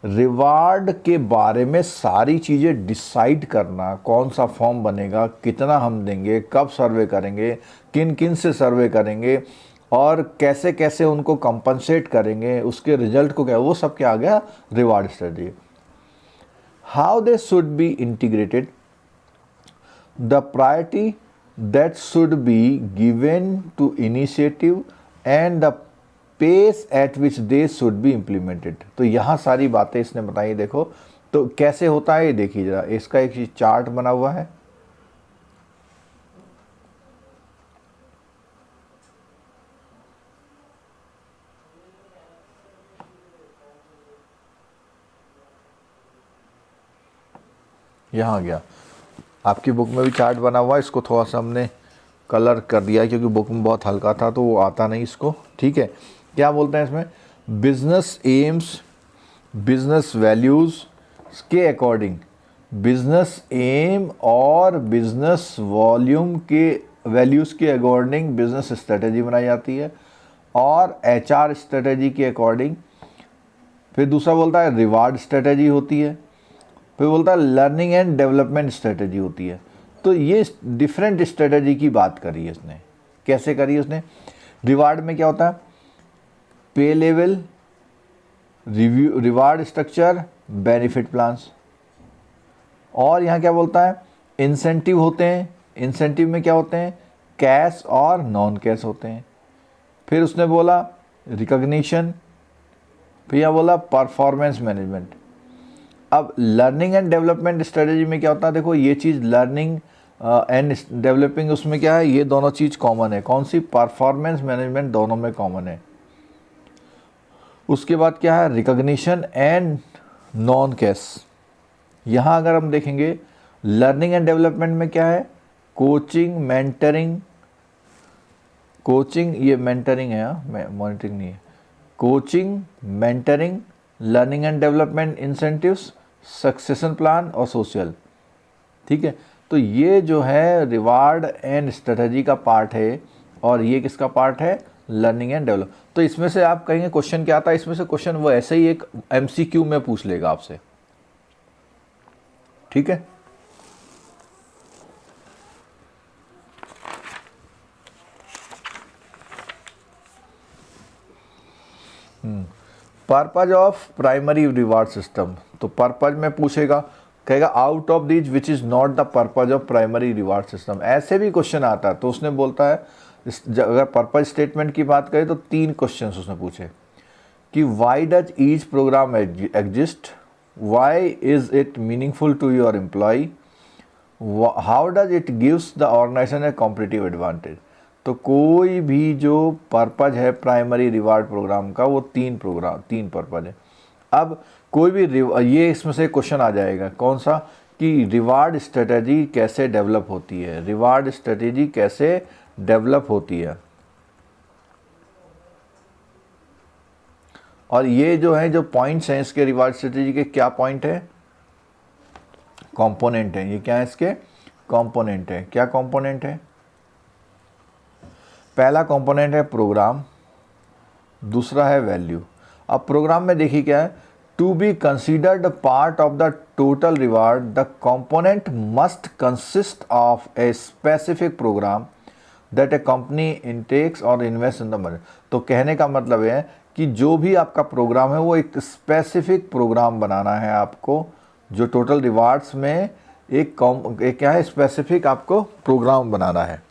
reward के बारे में सारी चीज़ें decide करना, कौन सा फॉर्म बनेगा, कितना हम देंगे, कब सर्वे करेंगे, किन किन से सर्वे करेंगे और कैसे कैसे उनको कंपनसेट करेंगे, उसके रिजल्ट को क्या, वो सब क्या आ गया reward strategy. How they should be integrated, the priority that should be given to initiative and the pace at which they should be implemented. तो यहाँ सारी बातें इसने बताई। देखो तो कैसे होता है ये देखिए जरा, इसका एक चार्ट बना हुआ है। यहाँ आ गया, आपकी बुक में भी चार्ट बना हुआ है। इसको थोड़ा सा हमने कलर कर दिया है क्योंकि बुक में बहुत हल्का था तो वो आता नहीं इसको। ठीक है, क्या बोलते हैं इसमें, बिजनेस एम्स, बिजनेस वैल्यूज़ के अकॉर्डिंग, बिजनेस एम और बिजनेस वॉल्यूम के वैल्यूज़ के अकॉर्डिंग बिजनेस स्ट्रेटजी बनाई जाती है, और एचआर स्ट्रेटजी के अकॉर्डिंग। फिर दूसरा बोलता है रिवार्ड स्ट्रेटजी होती है, फिर बोलता है लर्निंग एंड डेवलपमेंट स्ट्रेटजी होती है। तो ये डिफरेंट स्ट्रेटजी की बात करी है इसने। कैसे करी है उसने, रिवार्ड में क्या होता है, पे level, review, reward structure, benefit plans. और यहाँ क्या बोलता है, इंसेंटिव होते हैं। इंसेंटिव में क्या होते हैं, कैश और नॉन कैश होते हैं। फिर उसने बोला रिकॉग्निशन, फिर यहाँ बोला परफॉर्मेंस मैनेजमेंट। अब लर्निंग एंड डेवलपमेंट स्ट्रेटजी में क्या होता है, देखो ये चीज़ लर्निंग एंड डेवलपिंग, उसमें क्या है, ये दोनों चीज़ कॉमन है। कौन सी, परफॉर्मेंस मैनेजमेंट, दोनों में कॉमन है। उसके बाद क्या है, रिकॉग्निशन एंड नॉन कैश। यहाँ अगर हम देखेंगे लर्निंग एंड डेवलपमेंट में क्या है, कोचिंग, मेंटरिंग, कोचिंग, ये मेंटरिंग है, मॉनिटरिंग नहीं है, coaching, mentoring, learning and development incentives, succession plan और सोशल। ठीक है, तो ये जो है रिवार्ड एंड स्ट्रेटजी का पार्ट है, और ये किसका पार्ट है, लर्निंग एंड डेवलप। तो इसमें से आप कहेंगे क्वेश्चन क्या आता है, इसमें से क्वेश्चन वो ऐसे ही एक एमसीक्यू में पूछ लेगा आपसे। ठीक है, purpose of primary reward system. तो पर्पज में पूछेगा, कहेगा out of these which is not the purpose of primary reward system. ऐसे भी क्वेश्चन आता है। तो उसने बोलता है, अगर पर्पज स्टेटमेंट की बात करें तो 3 क्वेश्चन उसने पूछे कि why does each programme exist, why is it meaningful to your employ, how does it gives the organisation a competitive advantage. तो कोई भी जो पर्पज है प्राइमरी रिवार्ड प्रोग्राम का, वो 3 पर्पज है। अब कोई भी ये इसमें से क्वेश्चन आ जाएगा, कौन सा, कि रिवार्ड स्ट्रेटजी कैसे डेवलप होती है, रिवार्ड स्ट्रेटजी कैसे डेवलप होती है। और ये जो है, जो पॉइंट्स हैं इसके रिवार्ड स्ट्रेटजी के, क्या पॉइंट है, कंपोनेंट है। ये क्या है, इसके कंपोनेंट है। क्या कंपोनेंट है, पहला कंपोनेंट है प्रोग्राम, दूसरा है वैल्यू। अब प्रोग्राम में देखिए क्या है, to be considered part of the total reward the component must consist of a specific programme that a company intakes और इन्वेस्ट इन द मनी। तो कहने का मतलब है कि जो भी आपका प्रोग्राम है वो एक स्पेसिफिक प्रोग्राम बनाना है आपको, जो टोटल रिवार्ड्स में एक क्या है, स्पेसिफिक आपको प्रोग्राम बनाना है।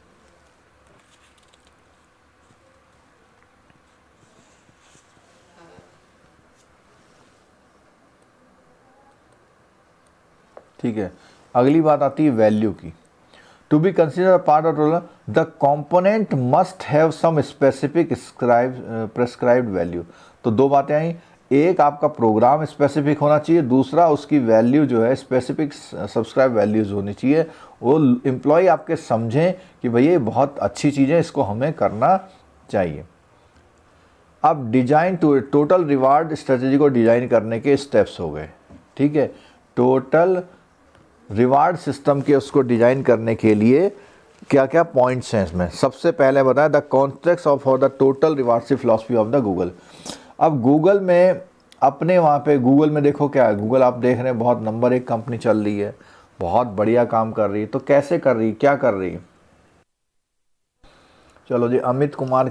ठीक है, अगली बात आती है वैल्यू की। To be consider part of total the component must have some specific prescribed value. तो 2 बातें आई, एक आपका प्रोग्राम स्पेसिफिक होना चाहिए, दूसरा उसकी वैल्यू जो है स्पेसिफिक सब्सक्राइब वैल्यूज होनी चाहिए। वो एम्प्लॉय आपके समझें कि भैया ये बहुत अच्छी चीज़ है, इसको हमें करना चाहिए। अब डिजाइन टोटल रिवार्ड स्ट्रेटजी को डिजाइन करने के स्टेप्स हो गए। ठीक है, टोटल रिवार्ड सिस्टम के उसको डिजाइन करने के लिए क्या क्या पॉइंट्स हैं इसमें। सबसे पहले बताया the context of the total rewardship philosophy of the Google. अब गूगल में अपने वहाँ पे गूगल में देखो क्या है, गूगल आप देख रहे हैं बहुत नंबर 1 कंपनी चल रही है, बहुत बढ़िया काम कर रही है। तो कैसे कर रही है, क्या कर रही है, चलो जी अमित कुमार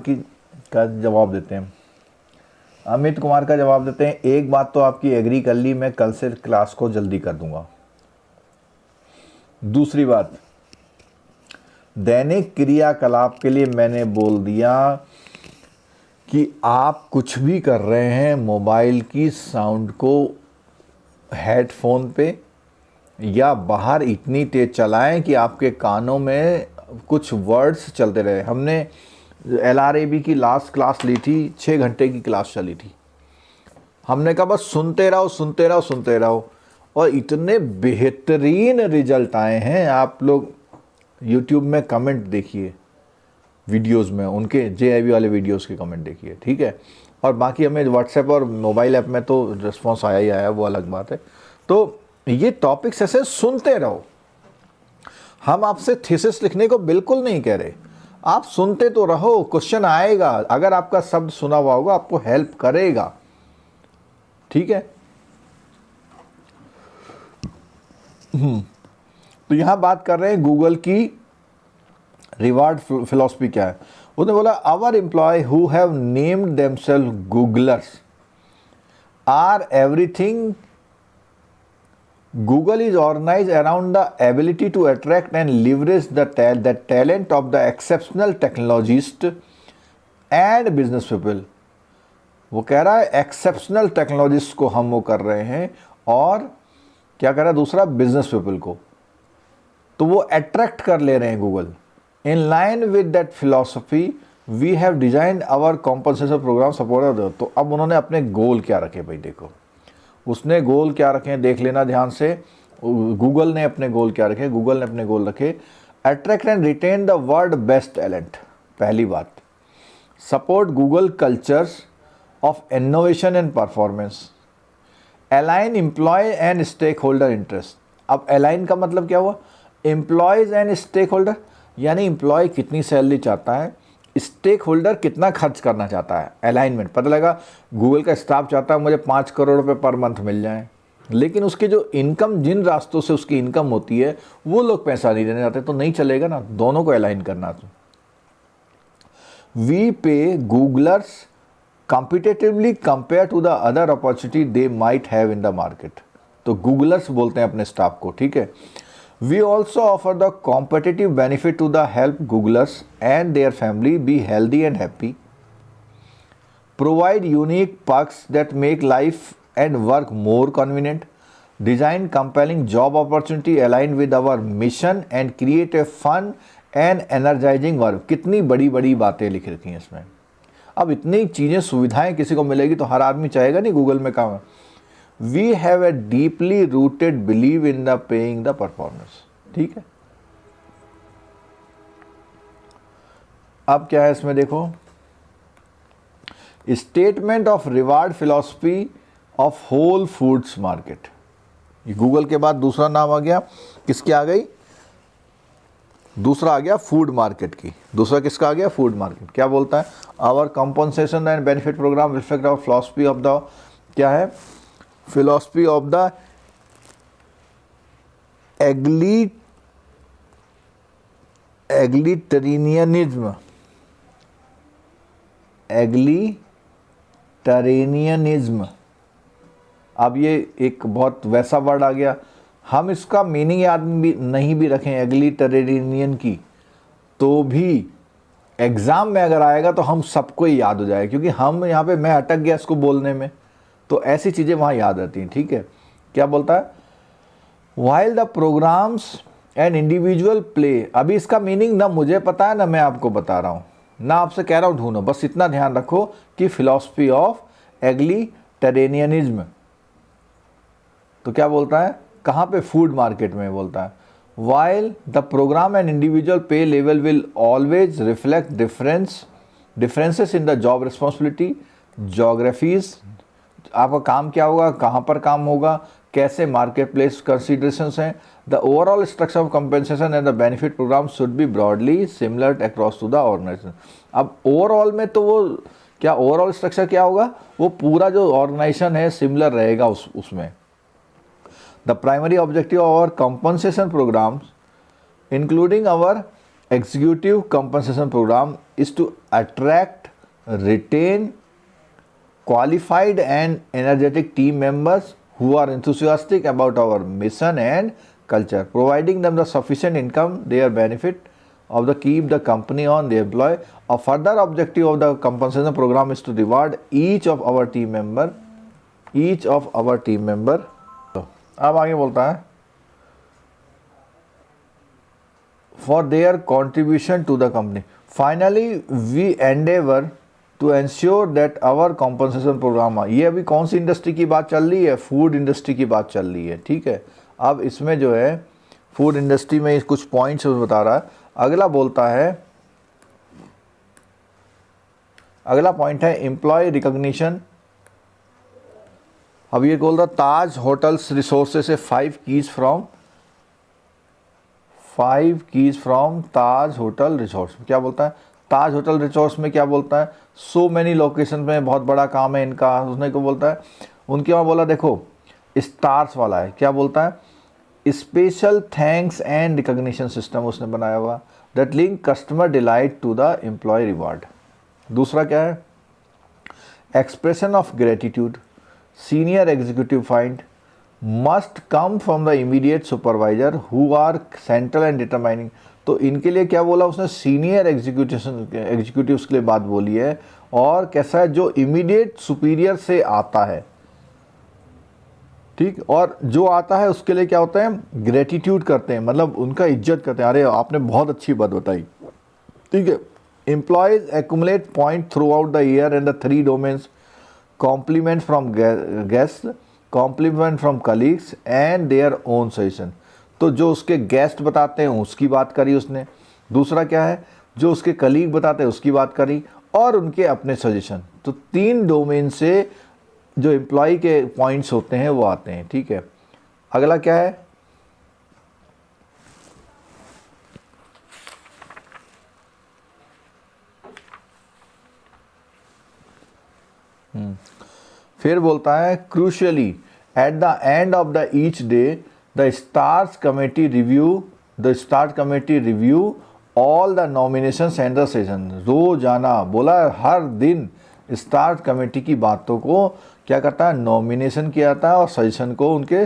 का जवाब देते हैं। अमित कुमार का जवाब देते हैं। एक बात तो आपकी एग्री कर ली, मैं कल से क्लास को जल्दी कर दूंगा। दूसरी बात, दैनिक क्रियाकलाप के लिए मैंने बोल दिया कि आप कुछ भी कर रहे हैं, मोबाइल की साउंड को हेडफोन पे या बाहर इतनी तेज चलाएं कि आपके कानों में कुछ वर्ड्स चलते रहे। हमने LRAB की लास्ट क्लास ली थी, 6 घंटे की क्लास चली थी। हमने कहा बस सुनते रहो सुनते रहो सुनते रहो, और इतने बेहतरीन रिजल्ट आए हैं। आप लोग YouTube में कमेंट देखिए, वीडियोस में उनके JIV वाले वीडियोस के कमेंट देखिए, ठीक है। और बाकी हमें व्हाट्सएप और मोबाइल ऐप में तो रिस्पॉन्स आया ही आया, वो अलग बात है। तो ये टॉपिक्स ऐसे सुनते रहो। हम आपसे थीसिस लिखने को बिल्कुल नहीं कह रहे, आप सुनते तो रहो, क्वेश्चन आएगा। अगर आपका शब्द सुना हुआ होगा आपको हेल्प करेगा, ठीक है। तो यहां बात कर रहे हैं गूगल की रिवार्ड फिलॉसफी क्या है। उसने बोला our employ who have named themselves Googlers are everything Google is organized around the ability to attract and leverage the talent of the exceptional technologists and business people। वो कह रहा है exceptional technologist को हम वो कर रहे हैं, और क्या कर रहा है दूसरा, बिजनेस पीपल को। तो वो अट्रैक्ट कर ले रहे हैं Google. In line with that philosophy we have designed our compensation programme support. तो अब उन्होंने अपने गोल क्या रखे भाई, देखो उसने गोल क्या रखे हैं, देख लेना ध्यान से। गूगल ने अपने गोल क्या रखे, गूगल ने अपने गोल रखे attract and retain the world best talent, पहली बात। Support Google cultures of innovation and performance, align employ and stake holder interest. अब अलाइन का मतलब क्या हुआ, एम्प्लॉयज एंड स्टेक होल्डर, यानी एम्प्लॉय कितनी सैलरी चाहता है, स्टेक होल्डर कितना खर्च करना चाहता है। अलाइनमेंट पता लगा, गूगल का स्टाफ चाहता है मुझे 5 करोड़ रुपए पर मंथ मिल जाए, लेकिन उसकी जो इनकम, जिन रास्तों से उसकी इनकम होती है वो लोग पैसा नहीं देने जाते, तो नहीं चलेगा ना, दोनों को अलाइन करना। तो we pay Googlers competitively compare to the other opportunity they might have in the market. तो गूगलर्स बोलते हैं अपने स्टाफ को, ठीक है। We also offer the competitive benefit to the help Googlers and their family be healthy and happy. Provide unique perks that make life and work more convenient. Design compelling job opportunity aligned with our mission and create a fun and energizing work. कितनी बड़ी बड़ी बातें लिख रखी हैं इसमें। अब इतनी चीज़ें सुविधाएं किसी को मिलेगी तो हर आदमी चाहेगा नहीं गूगल में काम है। We have a deeply rooted belief in the paying the performance, ठीक है। अब क्या है इसमें देखो, statement of reward philosophy of whole foods market. Google के बाद दूसरा नाम आ गया, किसकी आ गई, दूसरा आ गया फूड मार्केट की। दूसरा किसका आ गया, फूड मार्केट। क्या बोलता है, our compensation and benefit programme reflect our philosophy of the, क्या है, philosophy of the egalitarianism. Egalitarianism, अब ये एक बहुत वैसा वर्ड आ गया, हम इसका मीनिंग याद भी नहीं भी रखें एग्लिटरेनियन की, तो भी एग्ज़ाम में अगर आएगा तो हम सबको ही याद हो जाएगा, क्योंकि हम यहाँ पे, मैं अटक गया इसको बोलने में, तो ऐसी चीज़ें वहाँ याद रहती हैं, ठीक है। क्या बोलता है, while the programmes and individual play. अभी इसका मीनिंग ना मुझे पता है ना मैं आपको बता रहा हूँ, ना आपसे कह रहा हूँ ढूंढो, बस इतना ध्यान रखो कि फिलॉसफी ऑफ एग्लिटरेनियनिज्म। तो क्या बोलता है, कहाँ पे, फूड मार्केट में बोलता है, while the program and individual pay level will always reflect differences in the job responsibility, geographies, आपका काम क्या होगा, कहाँ पर काम होगा, कैसे मार्केट प्लेस कंसिडरेशंस हैं, the overall structure of compensation and the benefit program should be broadly similar across to the organisation. अब ओवरऑल में तो वो क्या, ओवरऑल स्ट्रक्चर क्या होगा, वो पूरा जो ऑर्गेनाइजेशन है सिमिलर रहेगा उसमें। The primary objective of our compensation programme including our executive compensation programme is to attract, retain qualified and energetic team members who are enthusiastic about our mission and culture, providing them the sufficient income, their benefit of the keep the company on the employee. A further objective of the compensation program is to reward each of our team member. अब आगे बोलता है for their contribution to the company. Finally, we endeavor to ensure that our compensation program, ये अभी कौन सी industry की बात चल रही है, फूड इंडस्ट्री की बात चल रही है, ठीक है। अब इसमें जो है फूड इंडस्ट्री में कुछ पॉइंट्स बता रहा है। अगला बोलता है, अगला पॉइंट है एम्प्लॉय रिकॉग्निशन। अब ये बोल रहा ताज होटल्स रिसोर्सेज से 5 keys from Taj hotel resource. क्या बोलता है ताज होटल रिसोर्स में, क्या बोलता है सो मैनी लोकेशन में, बहुत बड़ा काम है इनका। उसने को बोलता है उनके वहाँ बोला देखो स्टार्स वाला है, क्या बोलता है special thanks and recognition system उसने बनाया हुआ that link customer delight to the employ reward. दूसरा क्या है expression of gratitude senior executive find must come from the immediate supervisor who are central and determining. तो इनके लिए क्या बोला उसने सीनियर एग्जीक्यूटिव्स के लिए बात बोली है, और कैसा है जो इमीडिएट सुपीरियर से आता है, ठीक, और जो आता है उसके लिए क्या होता है ग्रेटिट्यूड करते हैं, मतलब उनका इज्जत करते हैं, अरे आपने बहुत अच्छी बात बताई, ठीक है। Employees accumulate point throughout the year and the 3 domains compliment from guest, compliment from colleagues and their own suggestion. तो जो उसके गेस्ट बताते हैं उसकी बात करी उसने, दूसरा क्या है जो उसके कलीग बताते हैं उसकी बात करी, और उनके अपने सजेशन। तो 3 डोमेन से जो एम्प्लॉय के पॉइंट्स होते हैं वो आते हैं, ठीक है। अगला क्या है फिर बोलता है crucially at the end of the each day the stars committee review all the nominations and the session. रोजाना बोला हर दिन स्टार कमेटी की बातों को क्या करता है नॉमिनेशन किया जाता है और सजेशन को उनके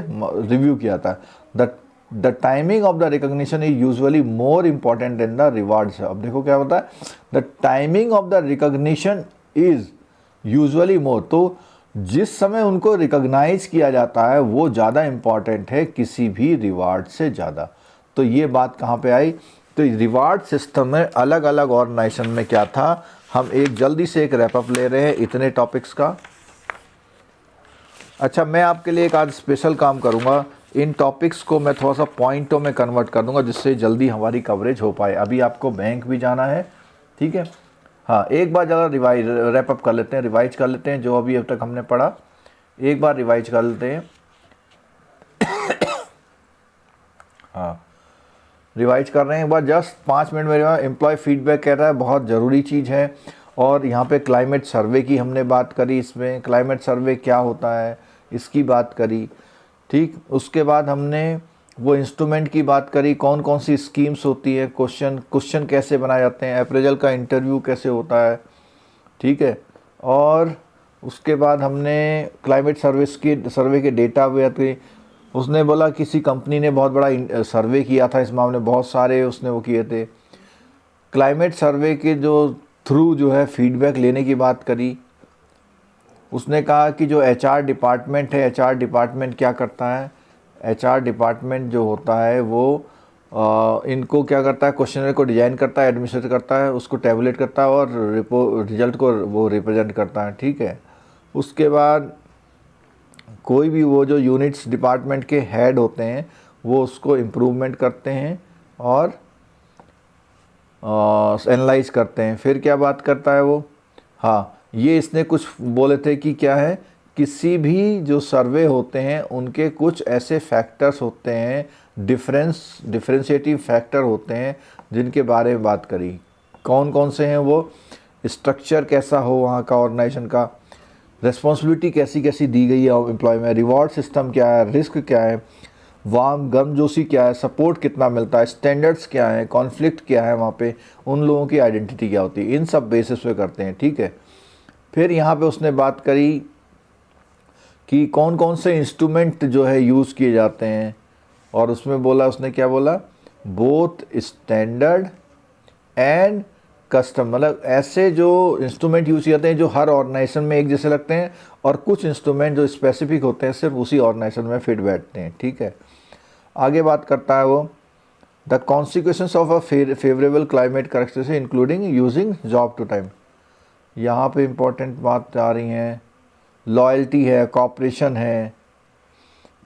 रिव्यू किया जाता है। The timing of the recognition is usually more important than the rewards. अब देखो क्या होता है the timing of the recognition is usually more, तो जिस समय उनको रिकॉग्नाइज किया जाता है वो ज़्यादा इम्पॉर्टेंट है किसी भी रिवार्ड से ज़्यादा। तो ये बात कहाँ पे आई, तो रिवार्ड सिस्टम में अलग अलग ऑर्गेनाइजेशन में क्या था, हम एक जल्दी से एक रैपअप ले रहे हैं इतने टॉपिक्स का। अच्छा मैं आपके लिए एक आज स्पेशल काम करूँगा, इन टॉपिक्स को मैं थोड़ा सा पॉइंटों में कन्वर्ट कर दूँगा जिससे जल्दी हमारी कवरेज हो पाए। अभी आपको बैंक भी जाना है, ठीक है। हाँ एक बार ज़्यादा रैपअप कर लेते हैं, रिवाइज कर लेते हैं जो अभी अब तक हमने पढ़ा, एक बार रिवाइज कर लेते हैं। हाँ रिवाइज कर रहे हैं एक बार, जस्ट 5 मिनट में। एम्प्लॉय फीडबैक कह रहा है बहुत ज़रूरी चीज़ है, और यहाँ पे क्लाइमेट सर्वे की हमने बात करी, इसमें क्लाइमेट सर्वे क्या होता है इसकी बात करी, ठीक। उसके बाद हमने वो इंस्ट्रूमेंट की बात करी, कौन कौन सी स्कीम्स होती है, क्वेश्चन कैसे बनाए जाते हैं, अप्रेजल का इंटरव्यू कैसे होता है, ठीक है। और उसके बाद हमने क्लाइमेट सर्वे के डेटा भी, उसने बोला किसी कंपनी ने बहुत बड़ा सर्वे किया था इस मामले में, बहुत सारे उसने वो किए थे। क्लाइमेट सर्वे के जो थ्रू जो है फीडबैक लेने की बात करी। उसने कहा कि जो HR डिपार्टमेंट है, HR डिपार्टमेंट क्या करता है, HR डिपार्टमेंट जो होता है वो इनको क्या करता है क्वेश्चनर को डिज़ाइन करता है, एडमिनिस्ट्रेट करता है, उसको टैबुलेट करता है और रिजल्ट को वो रिप्रेजेंट करता है, ठीक है। उसके बाद कोई भी वो जो यूनिट्स डिपार्टमेंट के हेड होते हैं वो उसको इम्प्रूवमेंट करते हैं और एनालाइज करते हैं। फिर क्या बात करता है वो, हाँ ये इसने कुछ बोले थे कि क्या है किसी भी जो सर्वे होते हैं उनके कुछ ऐसे फैक्टर्स होते हैं, डिफरेंशिएटिव फैक्टर होते हैं जिनके बारे में बात करी। कौन कौन से हैं वो, स्ट्रक्चर कैसा हो वहाँ का ऑर्गेनाइजेशन का, रिस्पॉन्सिबिलिटी कैसी कैसी दी गई है एम्प्लॉय में, रिवॉर्ड सिस्टम क्या है, रिस्क क्या है, गर्मजोशी क्या है, सपोर्ट कितना मिलता है, स्टैंडर्ड्स क्या है, कॉन्फ्लिक्ट क्या है, वहाँ पे उन लोगों की आइडेंटिटी क्या होती है, इन सब बेसिस पे करते हैं, ठीक है। फिर यहाँ पे उसने बात करी कि कौन कौन से इंस्ट्रूमेंट जो है यूज़ किए जाते हैं, और उसमें बोला उसने क्या बोला, बोथ स्टैंडर्ड एंड कस्टम, मतलब ऐसे जो इंस्ट्रूमेंट यूज किए जाते हैं जो हर ऑर्गेनाइजेशन में एक जैसे लगते हैं, और कुछ इंस्ट्रूमेंट जो स्पेसिफिक होते हैं सिर्फ उसी ऑर्गेनाइजेशन में फिट बैठते हैं। ठीक है, आगे बात करता है वो, the consequences of a favourable climate characteristics including using job to time. यहाँ पे इंपॉर्टेंट बात आ रही हैं, लॉयल्टी है, कॉपरेशन है,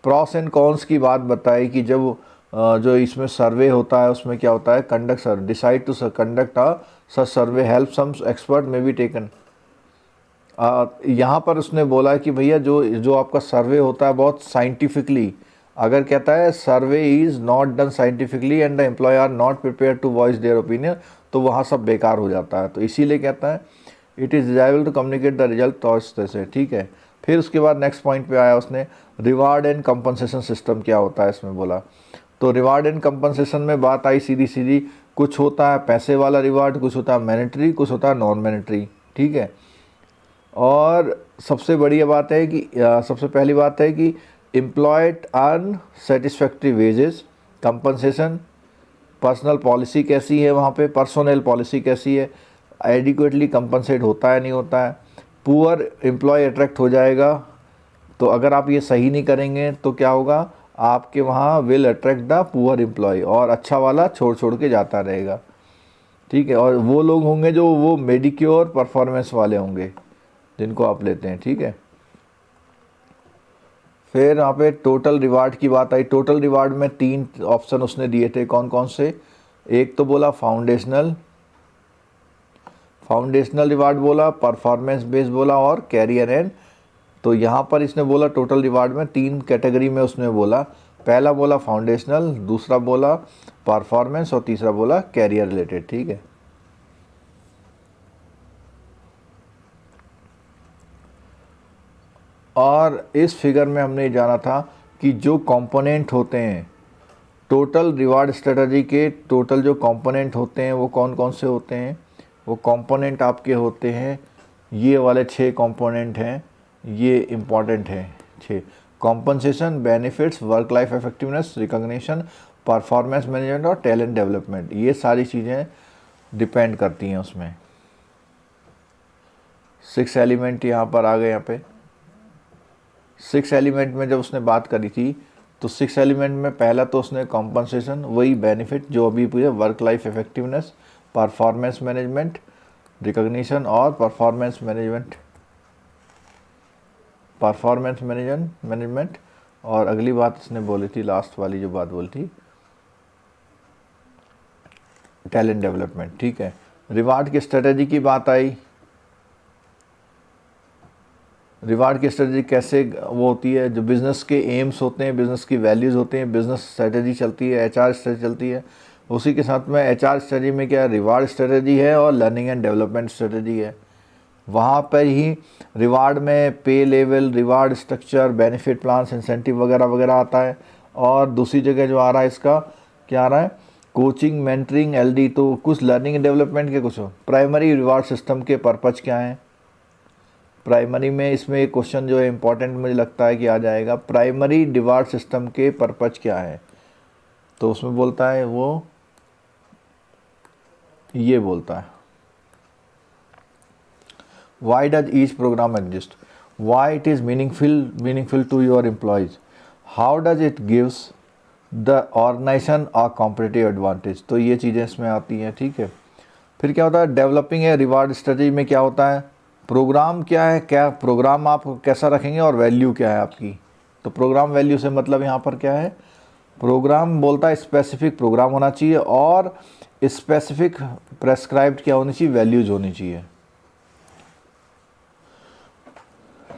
प्रॉस एंड कॉन्स की बात बताई कि जब जो इसमें सर्वे होता है उसमें क्या होता है, conduct sir decide to conduct a such survey help some expert may be taken. यहाँ पर उसने बोला कि भैया जो जो आपका सर्वे होता है बहुत साइंटिफिकली, अगर कहता है survey is not done scientifically and the employ are not prepare to voice their opinion, तो वहाँ सब बेकार हो जाता है। तो इसीलिए कहता है it is desirable to communicate the result thoughts से। ठीक है, फिर उसके बाद नेक्स्ट पॉइंट पे आया उसने, रिवार्ड एंड कंपनसेशन सिस्टम क्या होता है इसमें बोला। तो रिवार्ड एंड कंपनसेशन में बात आई सीधी सीधी, कुछ होता है पैसे वाला रिवार्ड, कुछ होता है मैनेटरी, कुछ होता है नॉन मैनेटरी। ठीक है, और सबसे बढ़िया बात है कि सबसे पहली बात है कि employed earn satisfactory wages, compensation, personal policy कैसी है वहाँ पे, पर्सोनल पॉलिसी कैसी है, एडिक्वेटली कंपनसेट होता है नहीं होता है, पुअर एम्प्लॉय अट्रैक्ट हो जाएगा। तो अगर आप ये सही नहीं करेंगे तो क्या होगा, आपके वहाँ will attract the poor employ, और अच्छा वाला छोड़ छोड़ के जाता रहेगा। ठीक है, और वो लोग होंगे जो वो मेडिक्योर परफॉर्मेंस वाले होंगे जिनको आप लेते हैं। ठीक है, फिर यहाँ पे टोटल रिवार्ड की बात आई। टोटल रिवार्ड में 3 ऑप्शन उसने दिए थे, कौन कौन से, एक तो बोला फाउंडेशनल रिवार्ड बोला, परफॉर्मेंस बेस्ड बोला, और कैरियर एंड। तो यहाँ पर इसने बोला टोटल रिवार्ड में 3 कैटेगरी में उसने बोला, पहला बोला फाउंडेशनल, दूसरा बोला परफॉर्मेंस, और तीसरा बोला कैरियर रिलेटेड। ठीक है, और इस फिगर में हमने जाना था कि जो कंपोनेंट होते हैं टोटल रिवार्ड स्ट्रेटजी के, टोटल जो कंपोनेंट होते हैं वो कौन कौन से होते हैं, वो कंपोनेंट आपके होते हैं ये वाले 6 कंपोनेंट हैं, ये इम्पॉर्टेंट हैं 6, compensation, benefits, work life effectiveness, recognition, performance management और टैलेंट डेवलपमेंट। ये सारी चीज़ें डिपेंड करती हैं उसमें। 6 एलिमेंट यहाँ पर आ गए। यहाँ पे 6 एलिमेंट में जब उसने बात करी थी तो 6 एलिमेंट में पहला तो उसने कॉम्पनसेशन, वही बेनिफिट जो अभी पूरे, work life effectiveness, performance management, recognition और परफॉर्मेंस मैनेजमेंट। और अगली बात उसने बोली थी, लास्ट वाली जो बात बोली थी, टैलेंट डेवलपमेंट। ठीक है, रिवार्ड की स्ट्रेटजी की बात आई। रिवार्ड की स्ट्रेटजी कैसे वो होती है, जो बिज़नेस के एम्स होते हैं, बिज़नेस की वैल्यूज़ होते हैं, बिज़नेस स्ट्रेटजी चलती है, एचआर स्ट्रेटजी चलती है, उसी के साथ में एचआर स्ट्रेटजी में क्या रिवार्ड स्ट्रेटजी है और लर्निंग एंड डेवलपमेंट स्ट्रेटजी है। वहाँ पर ही रिवार्ड में पे level, reward structure, benefit plans, incentive वगैरह वगैरह आता है। और दूसरी जगह जो आ रहा है इसका क्या आ रहा है, कोचिंग, मेंटरिंग, एलडी। तो कुछ लर्निंग एंड डेवलपमेंट के, कुछ प्राइमरी रिवार्ड सिस्टम के पर्पज़ क्या हैं। प्राइमरी में इसमें एक क्वेश्चन जो है इंपॉर्टेंट मुझे लगता है कि आ जाएगा, प्राइमरी रिवार्ड सिस्टम के पर्पज़ क्या है। तो उसमें बोलता है वो ये बोलता है, why does each program exist, why it is meaningful to your employees, how does it gives the organization a competitive advantage। तो ये चीज़ें इसमें आती हैं। ठीक है, फिर क्या होता है, डेवलपिंग है रिवार्ड स्ट्रेटजी में क्या होता है, प्रोग्राम क्या है, क्या प्रोग्राम आप कैसा रखेंगे, और वैल्यू क्या है आपकी। तो प्रोग्राम वैल्यू से मतलब यहाँ पर क्या है, प्रोग्राम बोलता है स्पेसिफिक प्रोग्राम होना चाहिए, और स्पेसिफिक प्रेस्क्राइब्ड क्या होनी चाहिए, वैल्यूज होनी चाहिए।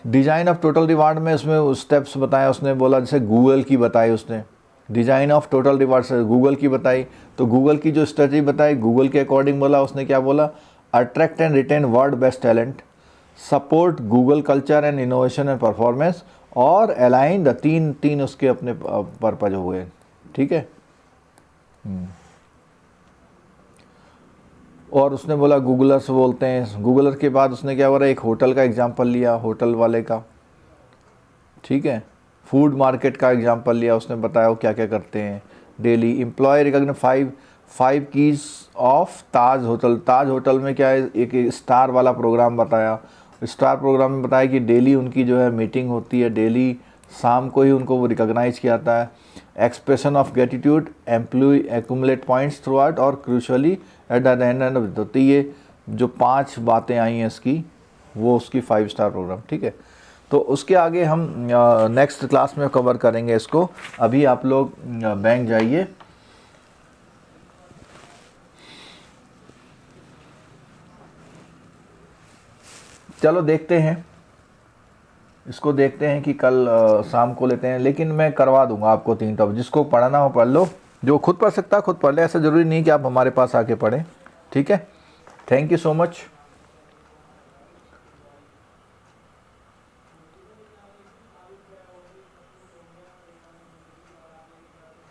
डिज़ाइन ऑफ टोटल रिवार्ड में उसमें स्टेप्स बताए उसने, बोला जैसे गूगल की बताई उसने, डिज़ाइन ऑफ टोटल रिवार्ड से गूगल की बताई। तो गूगल की जो स्ट्रेटजी बताई गूगल के अकॉर्डिंग बोला उसने, क्या बोला, attract and retain world best talent, support Google culture and innovation and performance, और अलाइन द तीन उसके अपने पर्पज हो गए। ठीक है, और उसने बोला गूगलर्स बोलते हैं। गूगलर के बाद उसने क्या बोला, एक होटल का एग्जांपल लिया, होटल वाले का। ठीक है, फूड मार्केट का एग्जांपल लिया, उसने बताया वो क्या क्या करते हैं daily. Employ recognition 5 keys of Taj hotel. Taj hotel में क्या है, एक स्टार वाला प्रोग्राम बताया। स्टार प्रोग्राम में बताया कि डेली उनकी जो है मीटिंग होती है, डेली शाम को ही उनको वो रिकॉग्नाइज किया जाता है। Expression of gratitude, employ accumulate points throughout और crucially at the end of. तो ये जो 5 बातें आई हैं इसकी, वो उसकी 5 स्टार प्रोग्राम, ठीक है। तो उसके आगे हम नेक्स्ट क्लास में कवर करेंगे इसको। अभी आप लोग बैंक जाइए। चलो देखते हैं इसको, देखते हैं कि कल शाम को लेते हैं, लेकिन मैं करवा दूंगा आपको 3 टॉपिक। जिसको पढ़ना हो पढ़ लो, जो खुद पढ़ सकता है खुद पढ़ ले, ऐसा ज़रूरी नहीं कि आप हमारे पास आके पढ़ें, ठीक है। Thank you so much.